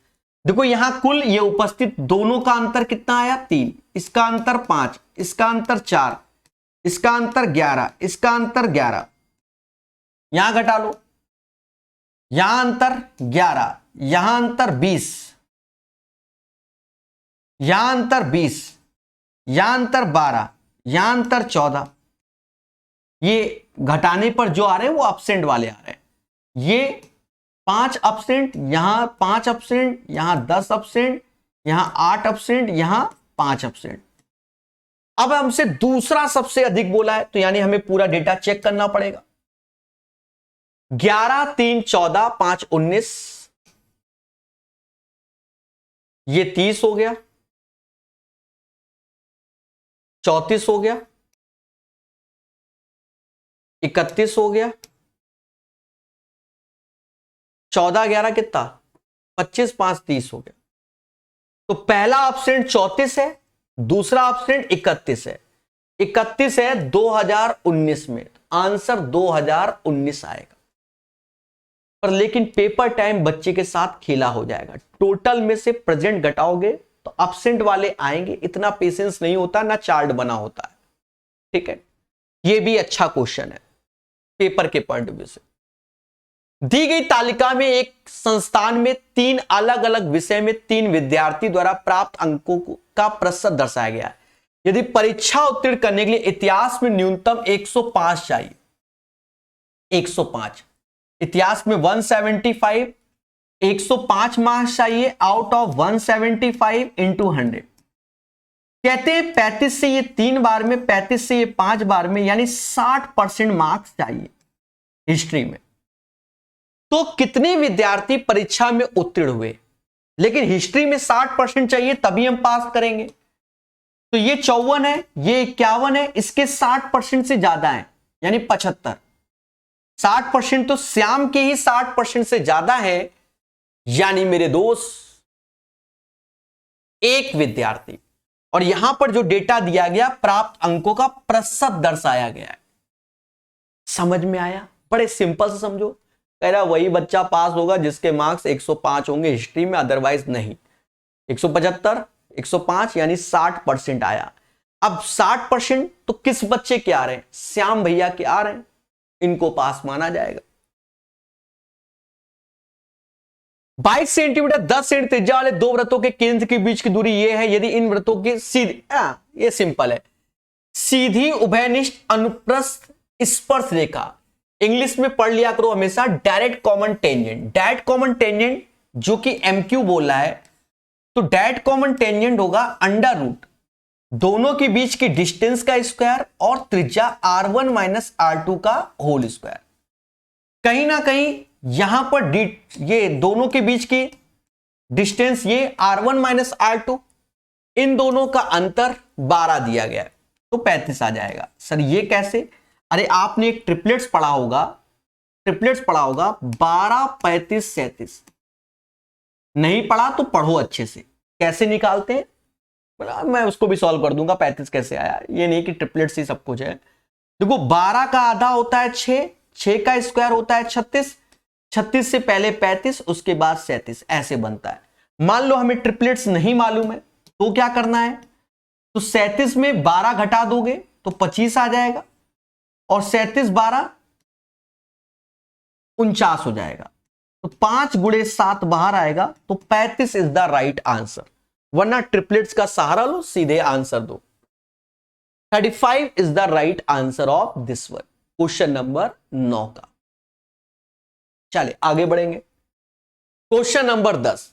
देखो यहां कुल ये उपस्थित दोनों का अंतर कितना आया? 3, इसका अंतर 5, इसका अंतर 4, इसका अंतर 11, इसका अंतर 11, यहां घटा लो, यहां अंतर 11, यहां अंतर 20, यहां अंतर 20, यहां अंतर 12, यहां अंतर 14। ये घटाने पर जो आ रहे हैं वो अपसेंट वाले आ रहे हैं। ये 5 अपसेंट, यहां 5 अपसेंट, यहां 10 अपसेंट, यहां 8 अपसेंट, यहां 5 अपसेंट। अब हमसे दूसरा सबसे अधिक बोला है तो यानी हमें पूरा डेटा चेक करना पड़ेगा। 11, 3, 14, 5, 19, ये 30 हो गया, 34 हो गया, 31 हो गया, 14, 11 कितना? 25, 5, 30 हो गया। तो पहला ऑप्शन 34 है, दूसरा ऑप्शन 31 है। 31 है 2019 में, आंसर 2019 आएगा। पर लेकिन पेपर टाइम बच्चे के साथ खेला हो जाएगा। टोटल में से प्रेजेंट घटाओगे तो एब्सेंट वाले आएंगे, इतना पेशेंस नहीं होता, ना चार्ट बना होता है। ठीक है, ये भी अच्छा क्वेश्चन है पेपर के पॉइंट ऑफ व्यू से। दी गई तालिका में एक संस्थान में 3 अलग अलग विषय में 3 विद्यार्थी द्वारा प्राप्त अंकों का प्रतिशत दर्शाया गया है। यदि परीक्षा उत्तीर्ण करने के लिए इतिहास में न्यूनतम 105 चाहिए, 105, इतिहास में 175, 105 मार्क्स चाहिए आउट ऑफ 175 इंटू 100। कहते हैं 35 से ये 3 बार में, 35 से ये 5 बार में, यानी 60% मार्क्स चाहिए हिस्ट्री में। तो कितने विद्यार्थी परीक्षा में उत्तीर्ण हुए? लेकिन हिस्ट्री में 60% चाहिए तभी हम पास करेंगे। तो ये 54 है, ये 51 है, इसके 60% से ज्यादा है, यानी 75। 60% तो श्याम के ही 60% से ज्यादा है, यानी मेरे दोस्त एक विद्यार्थी। और यहां पर जो डेटा दिया गया प्राप्त अंकों का प्रतिशत दर्शाया गया है। समझ में आया? बड़े सिंपल से समझो। कह रहा वही बच्चा पास होगा जिसके मार्क्स 105 होंगे हिस्ट्री में, अदरवाइज नहीं। 175, 105 यानी 60% आया। अब 60% तो किस बच्चे के आ रहे हैं? श्याम भैया के आ रहे हैं, इनको पास माना जाएगा। 22 सेंटीमीटर 10 सेंटीमीटर त्रिज्या वाले 2 वृत्तों के केंद्र के बीच की दूरी यह है यदि इन वृत्तों की सीधी, ये सिंपल है, सीधी उभयनिष्ठ अनुप्रस्थ स्पर्श रेखा। इंग्लिश में पढ़ लिया करो हमेशा direct common tangent. Direct common tangent जो कि एमक्यू बोल रहा है, तो डायरेक्ट कॉमन टेंजेंट होगा अंडर रूट दोनों के बीच की डिस्टेंस का स्क्वायर और त्रिज्या r1 माइनस r2 का होल स्क्वायर। कहीं ना कहीं यहां पर ये दोनों के बीच की डिस्टेंस ये r1 माइनस r2, इन दोनों का अंतर 12 दिया गया है, तो 35 आ जाएगा। सर ये कैसे? अरे आपने एक ट्रिपलेट्स पढ़ा होगा, 12, 35, 37। नहीं पढ़ा तो पढ़ो अच्छे से, कैसे निकालते हैं मैं उसको भी सॉल्व कर दूंगा। 35 कैसे आया? ये नहीं कि ट्रिपलेट्स ही सब कुछ है। देखो 12 का आधा होता है 6, 6 का स्क्वायर होता है 36, 36 से पहले 35, उसके बाद 37, ऐसे बनता है। मान लो हमें ट्रिपलेट्स नहीं मालूम है तो क्या करना है? तो 37 में 12 घटा दोगे तो 25 आ जाएगा, और 37, 12, 49 हो जाएगा। तो 5 गुणे 7 बाहर आएगा, तो 35 इज द राइट आंसर। वरना ट्रिपलेट्स का सहारा लो, सीधे आंसर दो। 35 is the right answer of this one, question number 9 का। चलिए आगे बढ़ेंगे। क्वेश्चन नंबर 10,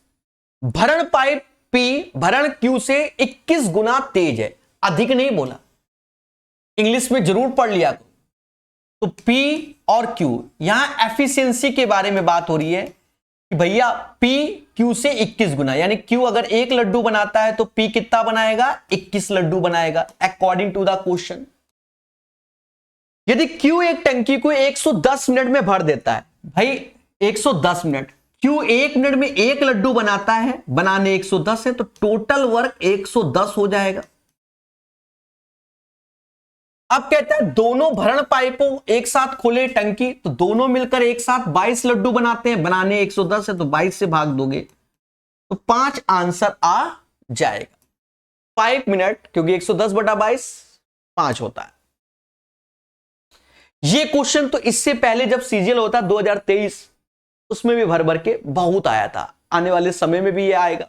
भरण पाइप P भरण Q से 21 गुना तेज है। अधिक नहीं बोला, इंग्लिश में जरूर पढ़ लिया करो। तो P और Q, यहां एफिशिएंसी के बारे में बात हो रही है कि भैया P Q से 21 गुना, यानी Q अगर 1 लड्डू बनाता है तो P कितना बनाएगा, 21 लड्डू बनाएगा, अकॉर्डिंग टू द क्वेश्चन। यदि Q एक टंकी को 110 मिनट में भर देता है, भाई 110 मिनट, Q 1 मिनट में 1 लड्डू बनाता है, बनाने 110 है, तो टोटल वर्क 110 हो जाएगा। अब कहता है दोनों भरण पाइपों एक साथ खोले टंकी, तो दोनों मिलकर एक साथ 22 लड्डू बनाते हैं, बनाने 110 है, तो 22 से भाग दोगे तो 5 आंसर आ जाएगा। 5 मिनट, क्योंकि 110 बटा 22 5 होता है। ये क्वेश्चन तो इससे पहले जब सीजीएल होता 2023, उसमें भी भर भर के बहुत आया था, आने वाले समय में भी ये आएगा।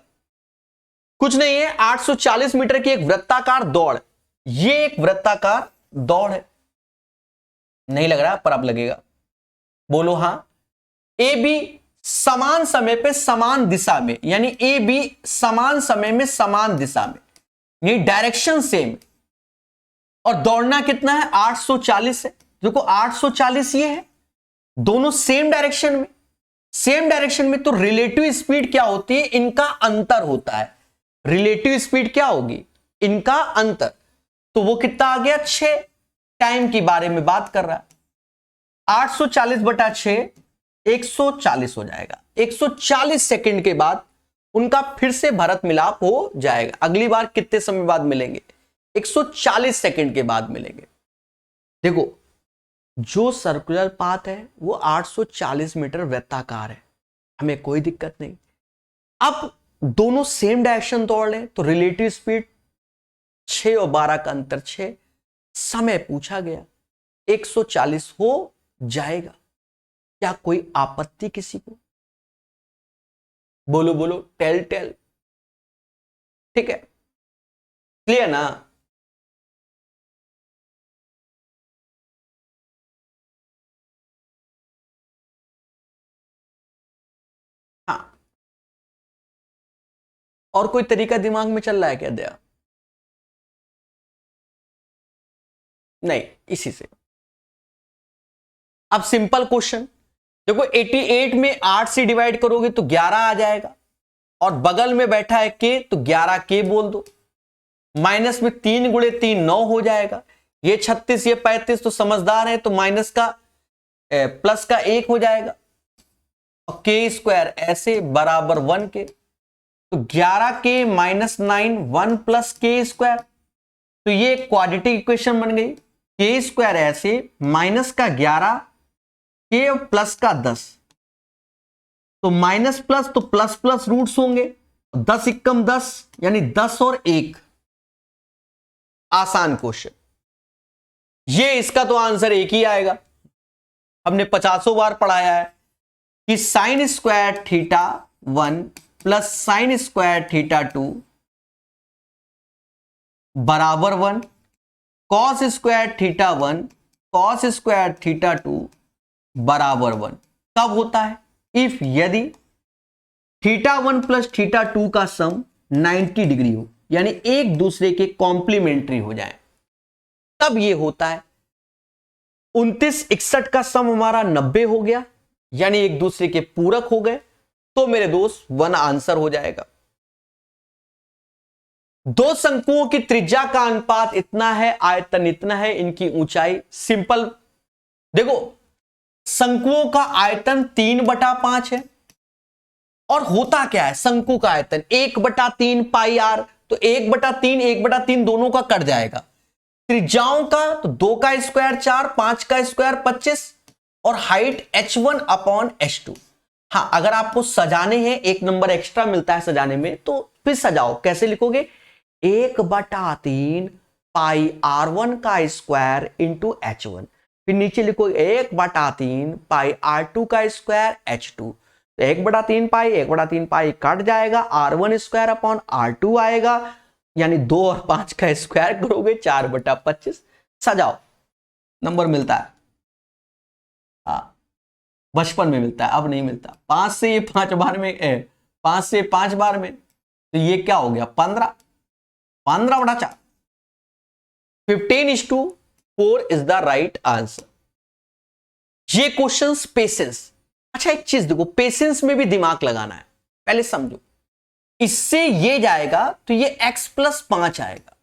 कुछ नहीं है, 840 मीटर की एक वृत्ताकार दौड़, ये एक वृत्ताकार दौड़ है। नहीं लग रहा पर अब लगेगा, बोलो हां। ए बी समान समय पे समान दिशा में, यानी ए बी समान समय में समान दिशा में, ये डायरेक्शन सेम, और दौड़ना कितना है, 840 है। देखो 840 ये है, दोनों सेम डायरेक्शन में, सेम डायरेक्शन में, तो रिलेटिव स्पीड क्या होती है, इनका अंतर होता है। रिलेटिव स्पीड क्या होगी, इनका अंतर। तो वो कितना आ गया, 6। टाइम के बारे में बात कर रहा है, 840 बटा 6 140 हो जाएगा। 140 सेकंड के बाद उनका फिर से भरत मिलाप हो जाएगा। अगली बार कितने समय बाद मिलेंगे, 140 सेकंड के बाद मिलेंगे। देखो जो सर्कुलर पाथ है वो 840 मीटर वृत्ताकार है, हमें कोई दिक्कत नहीं। अब दोनों सेम डायरेक्शन दौड़ लें तो रिलेटिव स्पीड 6 और 12 का अंतर 6, समय पूछा गया 140 हो जाएगा। क्या कोई आपत्ति किसी को, बोलो बोलो, टेल टेल, ठीक है, क्लियर ना। हाँ, और कोई तरीका दिमाग में चल रहा है क्या दया, नहीं, इसी से। अब सिंपल क्वेश्चन देखो, 88 में 8 से डिवाइड करोगे तो 11 आ जाएगा, और बगल में बैठा है के, तो 11 के बोल दो। माइनस में 3 गुणे 3 9 हो जाएगा। ये 36 ये 35, तो समझदार है, तो माइनस का प्लस का 1 हो जाएगा, और के स्क्वायर ऐसे बराबर 1 के, तो 11 के माइनस 9 1 प्लस के स्क्वायर, तो ये क्वाड्रेटिक इक्वेशन बन गई। के स्क्वायर ऐसे माइनस का 11 के प्लस का 10, तो माइनस प्लस तो प्लस प्लस रूट्स होंगे, 10 एकम 10 यानी 10 और 1। आसान क्वेश्चन, ये इसका तो आंसर एक ही आएगा। हमने 50 बार पढ़ाया है कि sine square theta 1 plus sine square theta 2 बराबर 1, cos square theta 1 cos square theta 2 बराबर 1 कब होता है, इफ यदि थीटा 1 प्लस थीटा 2 का सम 90 डिग्री हो, यानी एक दूसरे के कॉम्प्लीमेंट्री हो जाए, तब यह होता है। 29 61 का सम हमारा 90 हो गया, यानी एक दूसरे के पूरक हो गए, तो मेरे दोस्त 1 आंसर हो जाएगा। दो शंकुओं की त्रिज्या का अनुपात इतना है, आयतन इतना है, इनकी ऊंचाई सिंपल। देखो शंकुओं का आयतन 3/5 है, और होता क्या है, शंकु का आयतन 1/3 पाई आर, तो 1/3 1/3 दोनों का कट जाएगा। त्रिज्याओं का तो 2 का स्क्वायर 4, 5 का स्क्वायर 25, और हाइट h1 अपॉन h2। हाँ, अगर आपको सजाने हैं, 1 नंबर एक्स्ट्रा मिलता है सजाने में, तो फिर सजाओ। कैसे लिखोगे, 1/3 पाई r1 का स्क्वायर इंटू h1, फिर नीचे लिखो 1/3 पाई r2 का स्क्वायर h2, तो 1/3 पाई 1/3 पाई कट जाएगा, r1² अपॉन r2 आएगा, यानी 2 और 5 का स्क्वायर करोगे 4/25। सजाओ, नंबर मिलता है। हाँ, बचपन में मिलता है, अब नहीं मिलता। 5 से ये 5 बार में 5 से 5 बार में, तो ये क्या हो गया 15, 15/4। 15:4 इज द राइट आंसर। ये क्वेश्चन पेशेंस। अच्छा एक चीज देखो, पेशेंस में भी दिमाग लगाना है, पहले समझो। इससे ये जाएगा तो ये x+5 आएगा।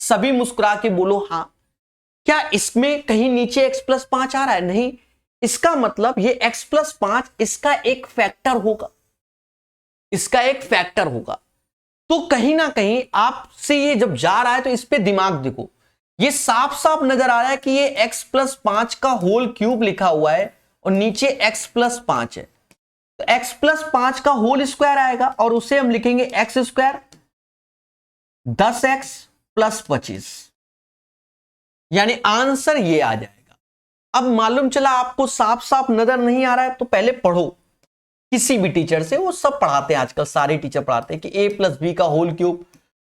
सभी मुस्कुरा के बोलो हाँ। क्या इसमें कहीं नीचे x+5 आ रहा है? नहीं। इसका मतलब ये x+5 इसका एक फैक्टर होगा, इसका एक फैक्टर होगा। तो कहीं ना कहीं आपसे ये जब जा रहा है तो इस पे दिमाग देखो। ये साफ साफ नजर आ रहा है कि ये x+5 का होल क्यूब लिखा हुआ है और नीचे x+5 है, तो x+5 का होल स्क्वायर आएगा और उसे हम लिखेंगे x², 10x + 25, यानी आंसर ये आ जाएगा। अब मालूम चला आपको साफ साफ नजर नहीं आ रहा है तो पहले पढ़ो किसी भी टीचर से, वो सब पढ़ाते हैं आजकल, सारे टीचर पढ़ाते हैं कि a + b का होल क्यूब,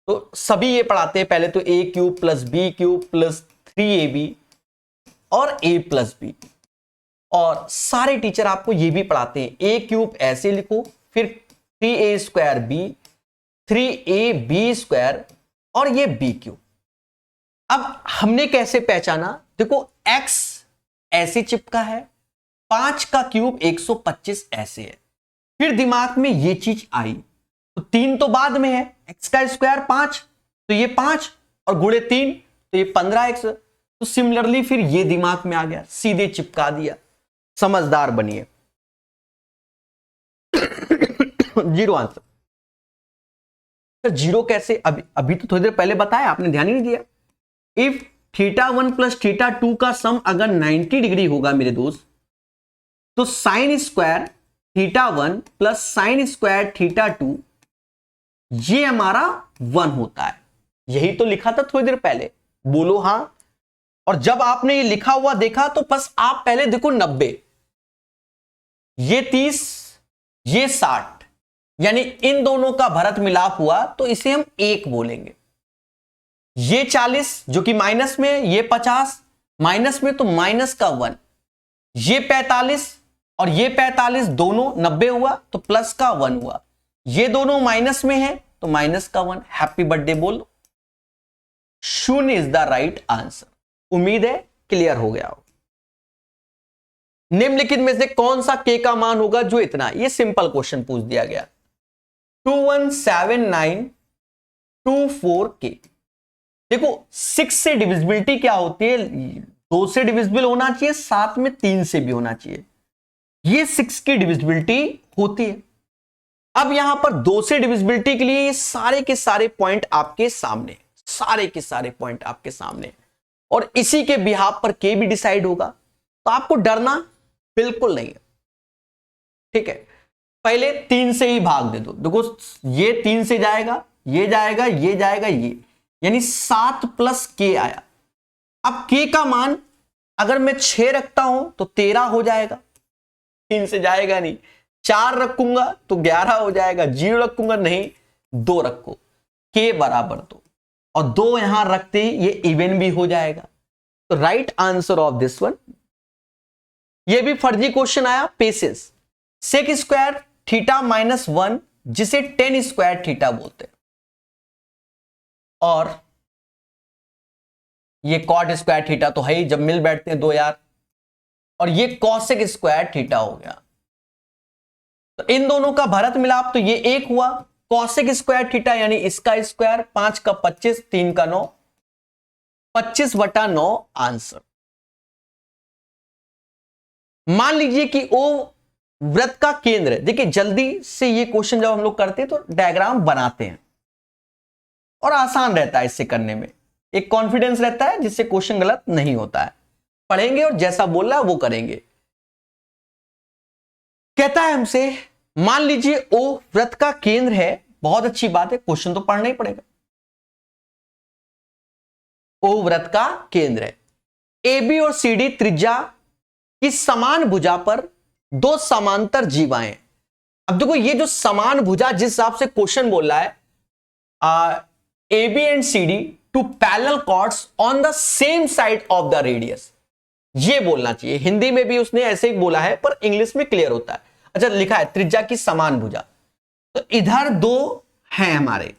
तो सभी ये पढ़ाते हैं पहले तो a³ + b³ + 3ab और a + b, और सारे टीचर आपको ये भी पढ़ाते हैं a³ ऐसे लिखो, फिर 3a²b 3ab² और ये b³। अब हमने कैसे पहचाना? देखो x ऐसे चिपका है, 5 का क्यूब 125 ऐसे है, फिर दिमाग में ये चीज आई, तो 3 तो बाद में है, x का स्क्वायर 5, तो ये 5 और गुणे 3 तो ये 15x, तो सिमिलरली फिर ये दिमाग में आ गया, सीधे चिपका दिया। समझदार बनिए। 0 आंसर। तो 0 कैसे? अभी तो थोड़ी देर पहले बताया, आपने ध्यान ही नहीं दिया। इफ θ1 + θ2 का सम अगर 90 डिग्री होगा मेरे दोस्त, तो sin² θ1 + sin² θ2 ये हमारा 1 होता है। यही तो लिखा था थोड़ी देर पहले, बोलो हां। और जब आपने ये लिखा हुआ देखा तो बस आप पहले देखो 90, ये 30, ये 60, यानी इन दोनों का भरत मिलाप हुआ तो इसे हम 1 बोलेंगे। ये 40 जो कि माइनस में, ये 50 माइनस में, तो माइनस का 1, ये 45 और ये 45 दोनों 90 हुआ तो प्लस का 1 हुआ, ये दोनों माइनस में है तो माइनस का 1। हैप्पी बर्थडे बोलो। 0 इज द राइट आंसर। उम्मीद है क्लियर हो गया हो। निम्नलिखित में से कौन सा k का मान होगा जो इतना? ये सिंपल क्वेश्चन पूछ दिया गया। 217924k। देखो 6 से डिविजिबिलिटी क्या होती है? 2 से डिविजिबल होना चाहिए, साथ में 3 से भी होना चाहिए। ये 6 की डिविजिबिलिटी होती है। अब यहां पर 2 से डिविजिबिलिटी के लिए ये सारे के सारे पॉइंट आपके सामने, सारे के सारे पॉइंट आपके सामने, और इसी के बिहाफ पर k भी डिसाइड होगा, तो आपको डरना बिल्कुल नहीं है। ठीक है, पहले 3 से ही भाग दे दो। देखो ये 3 से जाएगा, ये जाएगा, ये जाएगा, ये, यानी 7 + k आया। अब k का मान अगर मैं 6 रखता हूं तो 13 हो जाएगा, 3 से जाएगा नहीं। 4 रखूंगा तो 11 हो जाएगा, 0 रखूंगा नहीं, 2 रखो, k बराबर 2, और 2 यहां रखते ही ये इवन भी हो जाएगा। तो right answer of this one. ये भी फर्जी क्वेश्चन आया, पेसेस। sec² θ - 1 जिसे tan² θ बोलते हैं, और ये cot² θ तो है ही, जब मिल बैठते हैं दो यार, और ये cosec² θ हो गया। तो इन दोनों का भरत मिलाप तो ये 1 हुआ, cosec² θ यानी इसका स्क्वायर, 5 का 25, 3 का 9, 25/9 आंसर। मान लीजिए कि O वृत्त का केंद्र है। देखिए जल्दी से ये क्वेश्चन जब हम लोग करते हैं तो डायग्राम बनाते हैं और आसान रहता है इससे करने में, एक कॉन्फिडेंस रहता है जिससे क्वेश्चन गलत नहीं होता है। पढ़ेंगे और जैसा बोल रहा है वो करेंगे। कहता है हमसे, मान लीजिए O वृत्त का केंद्र है। बहुत अच्छी बात है, क्वेश्चन तो पढ़ना ही पड़ेगा। O वृत्त का केंद्र है, AB और CD त्रिज्या की समान भुजा पर दो समांतर जीवाएं अब देखो ये जो समान भुजा जिस हिसाब से क्वेश्चन बोल रहा है, AB and CD two parallel chords on the same side of the radius, ये बोलना चाहिए। हिंदी में भी उसने ऐसे ही बोला है पर इंग्लिश में क्लियर होता है। अच्छा लिखा है त्रिज्या की समान भुजा, तो इधर दो हैं हमारे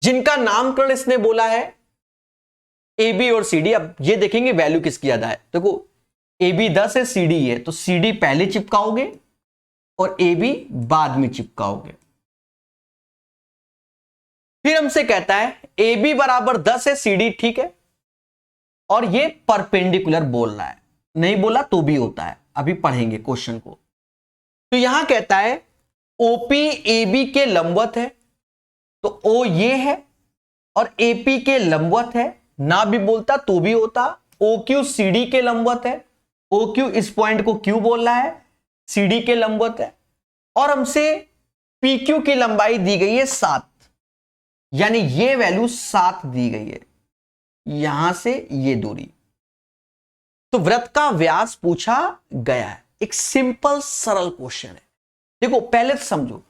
जिनका नामकरण इसने बोला है AB और CD। अब ये देखेंगे वैल्यू किसकी ज्यादा है। देखो AB 10 है, CD है, तो CD पहले चिपकाओगे और AB बाद में चिपकाओगे। फिर हमसे कहता है AB बराबर 10 है, CD ठीक है, और ये परपेंडिकुलर बोल रहा है, नहीं बोला तो भी होता है, अभी पढ़ेंगे क्वेश्चन को। तो यहां कहता है OP AB के लंबवत है, तो O ये है और AP के लंबवत है, ना भी बोलता तो भी होता। OQ CD के लंबवत है, OQ इस पॉइंट को Q बोल रहा है, CD के लंबवत है, और हमसे PQ की लंबाई दी गई है 7, यानी ये वैल्यू 7 दी गई है, यहां से ये दूरी। तो वृत्त का व्यास पूछा गया है, एक सिंपल सरल क्वेश्चन है। देखो पहले तो समझो,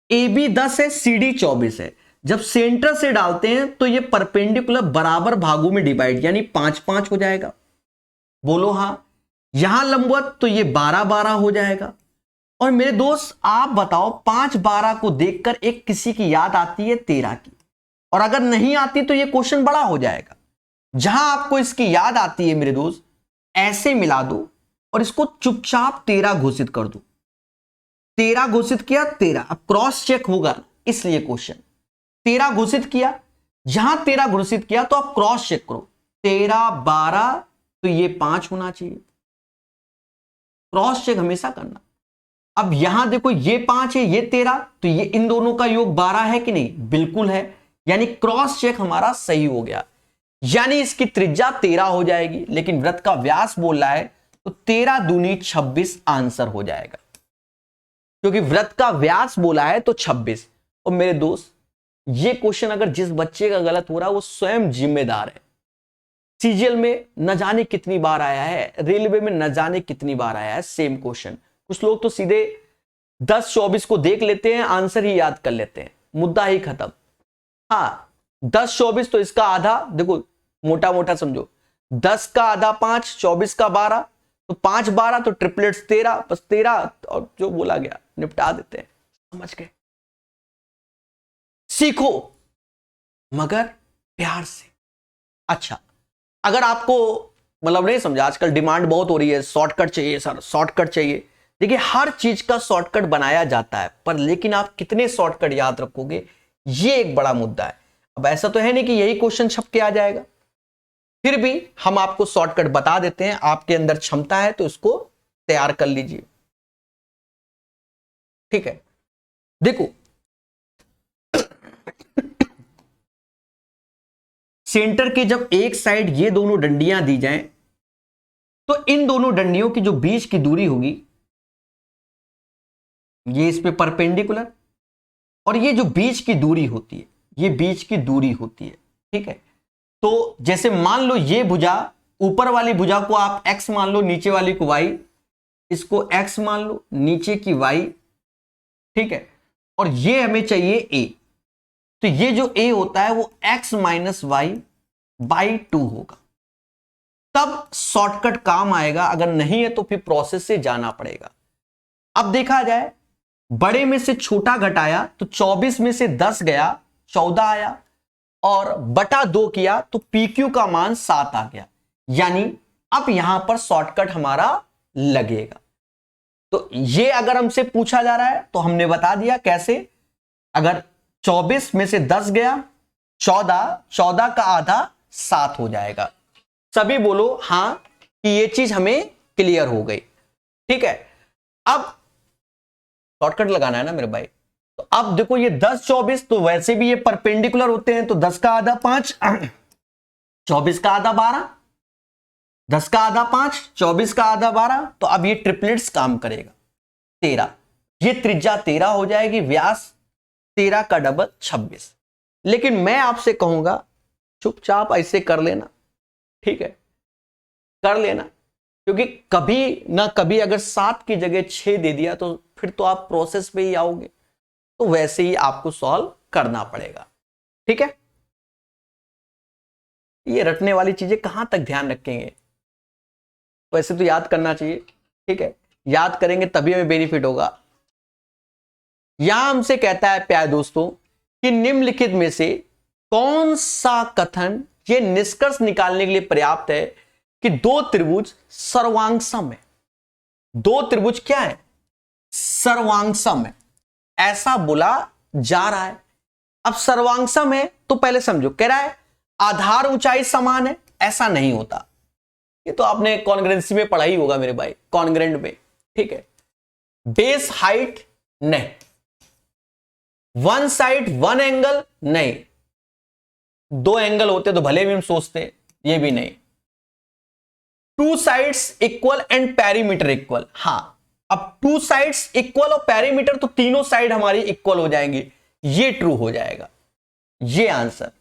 AB 10 है, CD 24 है, जब सेंटर से डालते हैं तो ये परपेंडिकुलर बराबर भागों में डिवाइड, यानी 5-5 हो जाएगा। बोलो हां। यहां लंबवत तो ये 12-12 हो जाएगा। और मेरे दोस्त आप बताओ 5-12 को देखकर एक किसी की याद आती है 13 की, और अगर नहीं आती तो ये क्वेश्चन बड़ा हो जाएगा। जहां आपको इसकी याद आती है मेरे दोस्त, ऐसे मिला दो और इसको चुपचाप 13 घोषित कर दो। 13 घोषित किया, 13, अब क्रॉस चेक होगा इसलिए क्वेश्चन 13 घोषित किया। जहां 13 घोषित किया तो आप क्रॉस चेक करो, 13-12 तो ये 5 होना चाहिए, क्रॉस चेक हमेशा करना। अब यहां देखो ये 5 है, ये 13, तो ये इन दोनों का योग 12 है कि नहीं, बिल्कुल है, यानी क्रॉस चेक हमारा सही हो गया, यानी इसकी त्रिज्या 13 हो जाएगी। लेकिन वृत्त का व्यास बोल रहा है तो 13 दूनी 26 आंसर हो जाएगा, क्योंकि वृत्त का व्यास बोला है तो 26। और मेरे दोस्त ये क्वेश्चन अगर जिस बच्चे का गलत हो रहा है वो स्वयं जिम्मेदार है। सीजीएल में न जाने कितनी बार आया है, रेलवे में न जाने कितनी बार आया है सेम क्वेश्चन। कुछ लोग तो सीधे 10-24 को देख लेते हैं, आंसर ही याद कर लेते हैं, मुद्दा ही खत्म। हाँ 10-24 तो इसका आधा, देखो मोटा मोटा समझो, 10 का आधा 5, 24 का 12, तो 5-12 तो ट्रिपलेट्स 13, बस 13 और जो बोला गया निपटा देते हैं। समझ गए? सीखो मगर प्यार से। अच्छा अगर आपको मतलब नहीं समझा, आजकल डिमांड बहुत हो रही है, शॉर्टकट चाहिए सर, शॉर्टकट चाहिए। देखिए हर चीज का शॉर्टकट बनाया जाता है, पर लेकिन आप कितने शॉर्टकट याद रखोगे, ये एक बड़ा मुद्दा है। अब ऐसा तो है नहीं कि यही क्वेश्चन छप के आ जाएगा, फिर भी हम आपको शॉर्टकट बता देते हैं। आपके अंदर क्षमता है तो उसको तैयार कर लीजिए, ठीक है। देखो सेंटर के जब एक साइड ये दोनों डंडियां दी जाएं, तो इन दोनों डंडियों की जो बीच की दूरी होगी, ये इस पे परपेंडिकुलर, और ये जो बीच की दूरी होती है, ये बीच की दूरी होती है, ठीक है। तो जैसे मान लो ये भुजा, ऊपर वाली भुजा को आप x मान लो, नीचे वाली को y, इसको x मान लो, नीचे की y, ठीक है। और ये हमें चाहिए a, तो ये जो a होता है वो x माइनस y बाई 2 होगा, तब शॉर्टकट काम आएगा। अगर नहीं है तो फिर प्रोसेस से जाना पड़ेगा। अब देखा जाए, बड़े में से छोटा घटाया तो 24 में से 10 गया, 14 आया, और बटा 2 किया तो PQ का मान 7 आ गया, यानी अब यहां पर शॉर्टकट हमारा लगेगा। तो ये अगर हमसे पूछा जा रहा है तो हमने बता दिया कैसे। अगर 24 में से 10 गया 14, 14 का आधा 7 हो जाएगा। सभी बोलो हां कि ये चीज हमें क्लियर हो गई, ठीक है। अब शॉर्टकट लगाना है ना मेरे भाई, तो अब देखो ये 10-24 तो वैसे भी ये परपेंडिकुलर होते हैं, तो 10 का आधा 5, 24 का आधा 12, 10 का आधा 5, 24 का आधा 12, तो अब ये ट्रिपलेट्स काम करेगा 13। ये त्रिज्या 13 हो जाएगी, व्यास 13 का डबल 26। लेकिन मैं आपसे कहूंगा चुपचाप ऐसे कर लेना, ठीक है, कर लेना, क्योंकि कभी ना कभी अगर 7 की जगह 6 दे दिया तो फिर फिर तो आप प्रोसेस पे ही आओगे, तो वैसे ही आपको सॉल्व करना पड़ेगा। ठीक है, ये रटने वाली चीजें कहां तक ध्यान रखेंगे, वैसे तो याद करना चाहिए। ठीक है, याद करेंगे तभी हमें बेनिफिट होगा। यहां हमसे कहता है प्यारे दोस्तों कि निम्नलिखित में से कौन सा कथन ये निष्कर्ष निकालने के लिए पर्याप्त है कि दो त्रिभुज सर्वांगसम है। दो त्रिभुज क्या है, सर्वांगसम है, ऐसा बोला जा रहा है। अब सर्वांगसम है तो पहले समझो, कह रहा है आधार ऊंचाई समान है, ऐसा नहीं होता। ये तो आपने कॉन्ग्रेंसी में पढ़ा ही होगा मेरे भाई, कॉन्ग्रेंट में। ठीक है, बेस हाइट नहीं, वन साइड वन एंगल नहीं, दो एंगल होते तो भले भी हम सोचते, ये भी नहीं। Two sides equal and perimeter equal, हां अब टू साइड्स इक्वल और पेरीमीटर तो तीनों साइड हमारी इक्वल हो जाएंगी, ये ट्रू हो जाएगा, ये आंसर।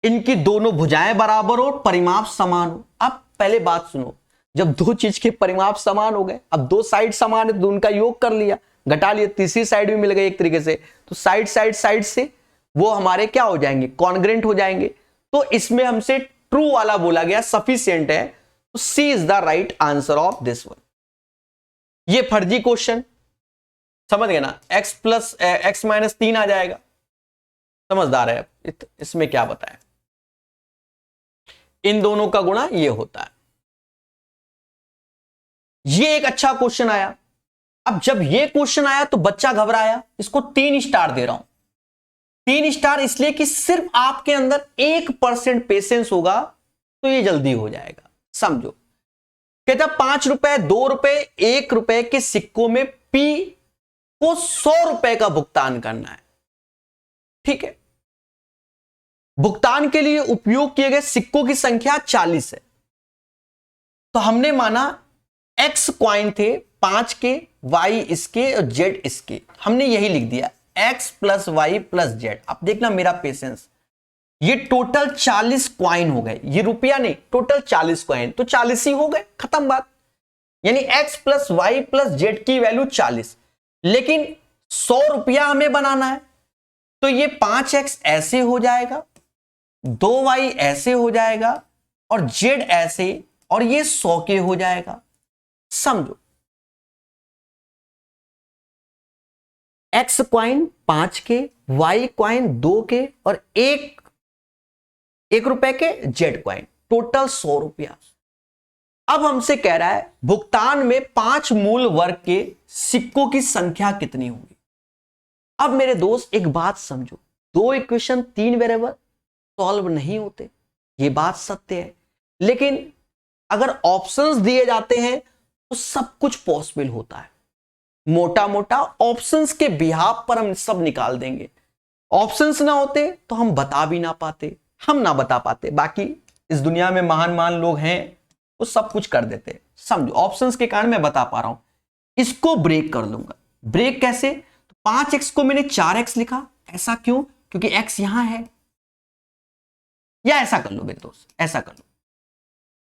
इनकी दोनों भुजाएं बराबर हो, परिमाप समान हो। अब पहले बात सुनो, जब दो चीज के परिमाप समान हो गए, अब दो साइड समान है तो उनका योग कर लिया, घटा लिया, तीसरी साइड भी मिल गई एक तरीके से, तो साइड साइड साइड से वो हमारे क्या हो जाएंगे, कॉन्ग्रेंट हो जाएंगे। तो इसमें हमसे ट्रू वाला बोला गया, सफिशिएंट है, तो C is the right answer of this one. ये फर्जी क्वेश्चन, समझ गए ना, x प्लस x माइनस 3 आ जाएगा, समझदार है। इसमें क्या बताएं, इन दोनों का गुणा ये होता है। ये एक अच्छा क्वेश्चन आया। अब जब ये क्वेश्चन आया तो बच्चा घबराया, इसको 3 स्टार दे रहा हूं। 3 स्टार इसलिए कि सिर्फ आपके अंदर 1% पेशेंस होगा तो ये जल्दी हो जाएगा। समझो, कहता 5 रुपए, 2 रुपए, 1 रुपए के सिक्कों में पी को 100 रुपए का भुगतान करना है। ठीक है, भुगतान के लिए उपयोग किए गए सिक्कों की संख्या 40 है। तो हमने माना x क्वाइन थे 5 के, y इसके और z इसके, हमने यही लिख दिया x plus y plus z. अब देखना मेरा पेशेंस, ये टोटल 40 क्वाइन हो गए, ये रुपया नहीं, टोटल 40 क्वाइन, तो 40 ही हो गए, खत्म बात। यानी x plus y plus z की वैल्यू 40, लेकिन 100 रुपया हमें बनाना है, तो ये 5x ऐसे हो जाएगा, 2y ऐसे हो जाएगा और z ऐसे, और ये 100 के हो जाएगा। समझो, x क्वाइन 5 के, y क्वाइन 2 के और 1 रुपए के z क्वाइन, टोटल 100 रुपया। अब हमसे कह रहा है भुगतान में 5 मूल वर्ग के सिक्कों की संख्या कितनी होगी। अब मेरे दोस्त एक बात समझो, 2 इक्वेशन 3 वेरिएबल सॉल्व नहीं होते, ये बात सत्य है, लेकिन अगर ऑप्शंस दिए जाते हैं तो सब कुछ पॉसिबल होता है। मोटा मोटा ऑप्शंस के बिहाफ पर हम सब निकाल देंगे। ऑप्शंस ना होते तो हम बता भी ना पाते, हम ना बता पाते। बाकी इस दुनिया में महान महान लोग हैं, वो सब कुछ कर देते। समझो, ऑप्शंस के कारण मैं बता पा रहा हूं। इसको ब्रेक कर लूंगा। ब्रेक कैसे, तो 5x को मैंने 4x लिखा, ऐसा क्यों, क्योंकि x यहां है। या ऐसा कर लो मेरे दोस्त, ऐसा कर लो,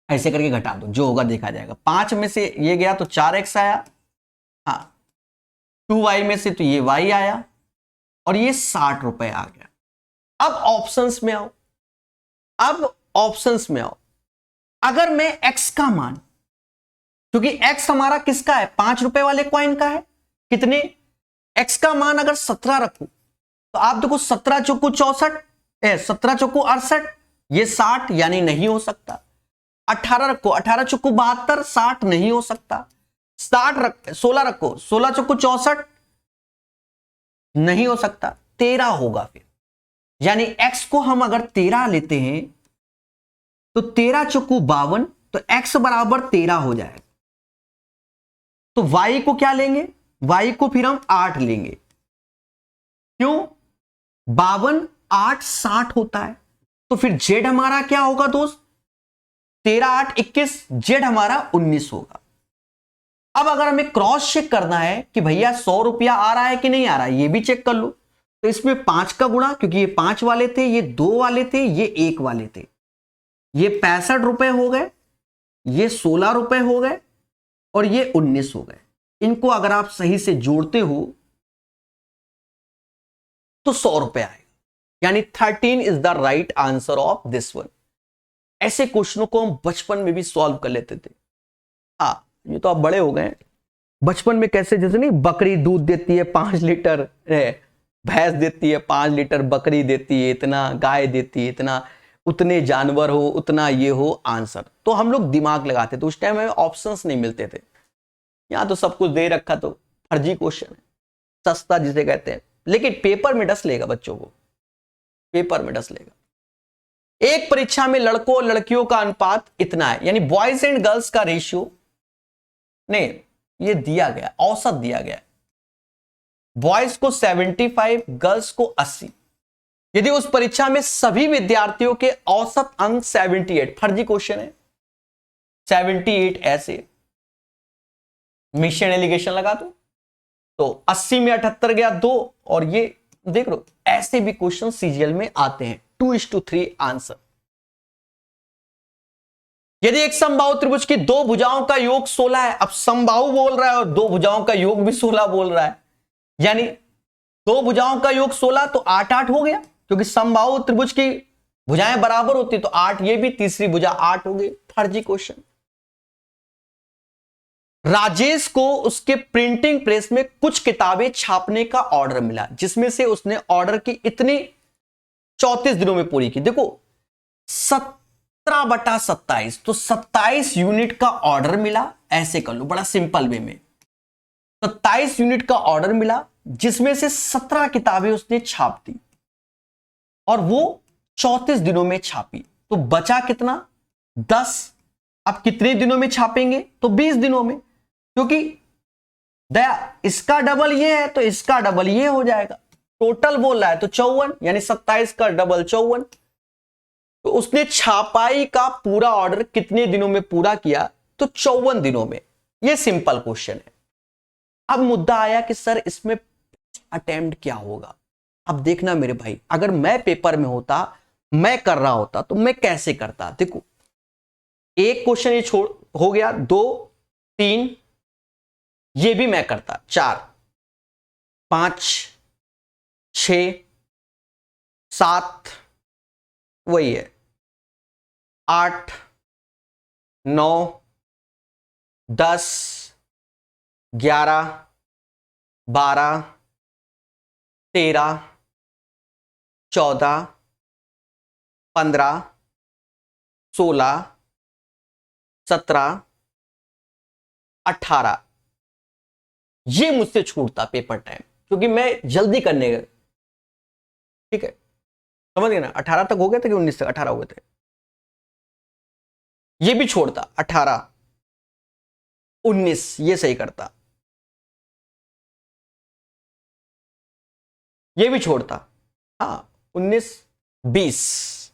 ऐसे करके घटा दो, जो होगा देखा जाएगा। 5 में से ये गया तो 4x आया, हाँ 2y में से तो ये y आया, और ये 60 रुपए आ गया। अब ऑप्शंस में आओ, अब ऑप्शंस में आओ। अगर मैं x का मान, क्योंकि x हमारा किसका है, 5 रुपए वाले कॉइन का है, कितने, x का मान अगर 17 रखूं तो आप देखो 17 चौकू 64, 17 चौकू 68, ये 60 यानी नहीं हो सकता। 18 रखो, 18 चौकू 72, 60 नहीं हो सकता। 16 रखो, 16 चौकू 64 नहीं हो सकता। 13 होगा फिर, यानी x को हम अगर 13 लेते हैं तो 13 चौकू 52, तो x बराबर 13 हो जाएगा। तो y को क्या लेंगे, y को फिर हम 8 लेंगे। क्यों, 52 8 60 होता है। तो फिर z हमारा क्या होगा दोस्त, 13 8 21, z हमारा 19 होगा। अब अगर हमें क्रॉस चेक करना है कि भैया 100 रुपया आ रहा है कि नहीं आ रहा है, ये भी चेक कर लो। तो इसमें 5 का गुणा, क्योंकि ये 5 वाले थे, ये 2 वाले थे, ये 1 वाले थे, ये 65 रुपए हो गए, ये 16 रुपए हो गए और ये 19 हो गए। इनको अगर आप सही से जोड़ते हो तो 100 रुपए आएगा, यानी 13 is the right answer of this one. ऐसे क्वेश्चनों को हम बचपन में भी सॉल्व कर लेते थे। हाँ, ये तो आप बड़े हो गए। बचपन में कैसे, जैसे नहीं, बकरी दूध देती है 5 लीटर, भैंस देती है 5 लीटर, बकरी देती है इतना, गाय देती है इतना, उतने जानवर हो उतना ये हो आंसर। तो हम लोग दिमाग लगाते थे, उस टाइम में ऑप्शंस नहीं मिलते थे। यहां तो सब कुछ दे रखा, तो फर्जी क्वेश्चन है, सस्ता जिसे कहते हैं, लेकिन पेपर में डस लेगा बच्चों को, पेपर में डस लेगा। एक परीक्षा में लड़कों और लड़कियों का अनुपात इतना है, यानी बॉयज एंड गर्ल्स का रेशियो नहीं, ये दिया गया, औसत दिया गया, बॉयज को 75, गर्ल्स को 80। यदि उस परीक्षा में सभी विद्यार्थियों के औसत अंक 78, फर्जी क्वेश्चन है, 78 ऐसे मिशन एलिगेशन लगा दो तो 80 में 78 गया 2, और ये देख लो, ऐसे भी क्वेश्चन सीजीएल में आते हैं। 2:3 आंसर। यदि एक समबाहु त्रिभुज की दो भुजाओं का योग 16 है, अब समबाहु बोल रहा है और दो भुजाओं का योग भी 16 बोल रहा है, यानी दो भुजाओं का योग 16 तो 8-8 हो गया, क्योंकि समबाहु त्रिभुज की भुजाएं बराबर होती तो 8, ये भी तीसरी भुजा 8 हो गई। फर्जी क्वेश्चन। राजेश को उसके प्रिंटिंग प्रेस में कुछ किताबें छापने का ऑर्डर मिला, जिसमें से उसने ऑर्डर की इतनी 34 दिनों में पूरी की। देखो 17/27, तो 27 यूनिट का ऑर्डर मिला, ऐसे कर लो बड़ा सिंपल वे में, 27 यूनिट का ऑर्डर मिला, जिसमें से 17 किताबें उसने छाप दी और वो 34 दिनों में छापी, तो बचा कितना 10। अब कितने दिनों में छापेंगे, तो 20 दिनों में, क्योंकि दया इसका डबल ये है तो इसका डबल ये हो जाएगा, टोटल बोल रहा है तो 54, यानी 27 का डबल 54। तो उसने छापाई का पूरा ऑर्डर कितने दिनों में पूरा किया, तो 54 दिनों में। यह सिंपल क्वेश्चन है। अब मुद्दा आया कि सर इसमें अटेम्प्ट क्या होगा। अब देखना मेरे भाई, अगर मैं पेपर में होता, मैं कर रहा होता, तो मैं कैसे करता। देखो एक क्वेश्चन ये छोड़ हो गया, 2 3, ये भी मैं करता, 4 5 6 7, वही है 8 9 10 11 12 13 14 15 16 17 18, ये मुझसे छूटता पेपर टाइम, क्योंकि मैं जल्दी करने गया। ठीक है, समझ गए ना। 18 तक हो गए थे कि 19 तक, 18 हो गए थे। ये भी छोड़ता, 18 19, ये सही करता, ये भी छोड़ता, हाँ 19 20,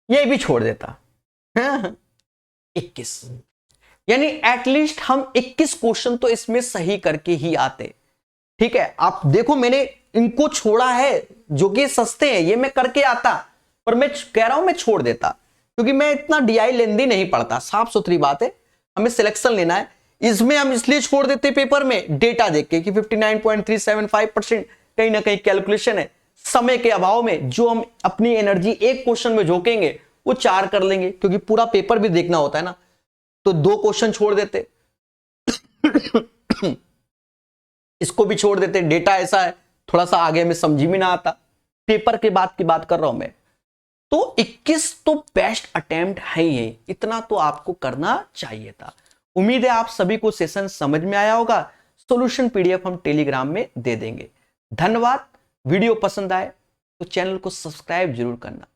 ये भी छोड़ देता, 21, यानी एटलीस्ट हम 21 क्वेश्चन तो इसमें सही करके ही आते। ठीक है, आप देखो मैंने इनको छोड़ा है जो कि सस्ते हैं, ये मैं करके आता, पर मैं कह रहा हूं मैं छोड़ देता, क्योंकि मैं इतना डीआई लेंदी नहीं पढ़ता। साफ सुथरी बात है, हमें सिलेक्शन लेना है। इसमें हम इसलिए छोड़ देते पेपर में डेटा देख के कि 59.375% कहीं ना कहीं कैलकुलेशन है। समय के अभाव में जो हम अपनी एनर्जी एक क्वेश्चन में झोंकेंगे वो 4 कर लेंगे, क्योंकि पूरा पेपर भी देखना होता है ना, तो 2 क्वेश्चन छोड़ देते। इसको भी छोड़ देते, डेटा ऐसा है थोड़ा सा आगे में समझ में ना आता, पेपर के बाद की बात कर रहा हूं मैं। तो 21 तो बेस्ट अटेम्प्ट है ही, इतना तो आपको करना चाहिए था। उम्मीद है आप सभी को सेशन समझ में आया होगा। सॉल्यूशन पीडीएफ हम टेलीग्राम में दे देंगे। धन्यवाद। वीडियो पसंद आए तो चैनल को सब्सक्राइब जरूर करना।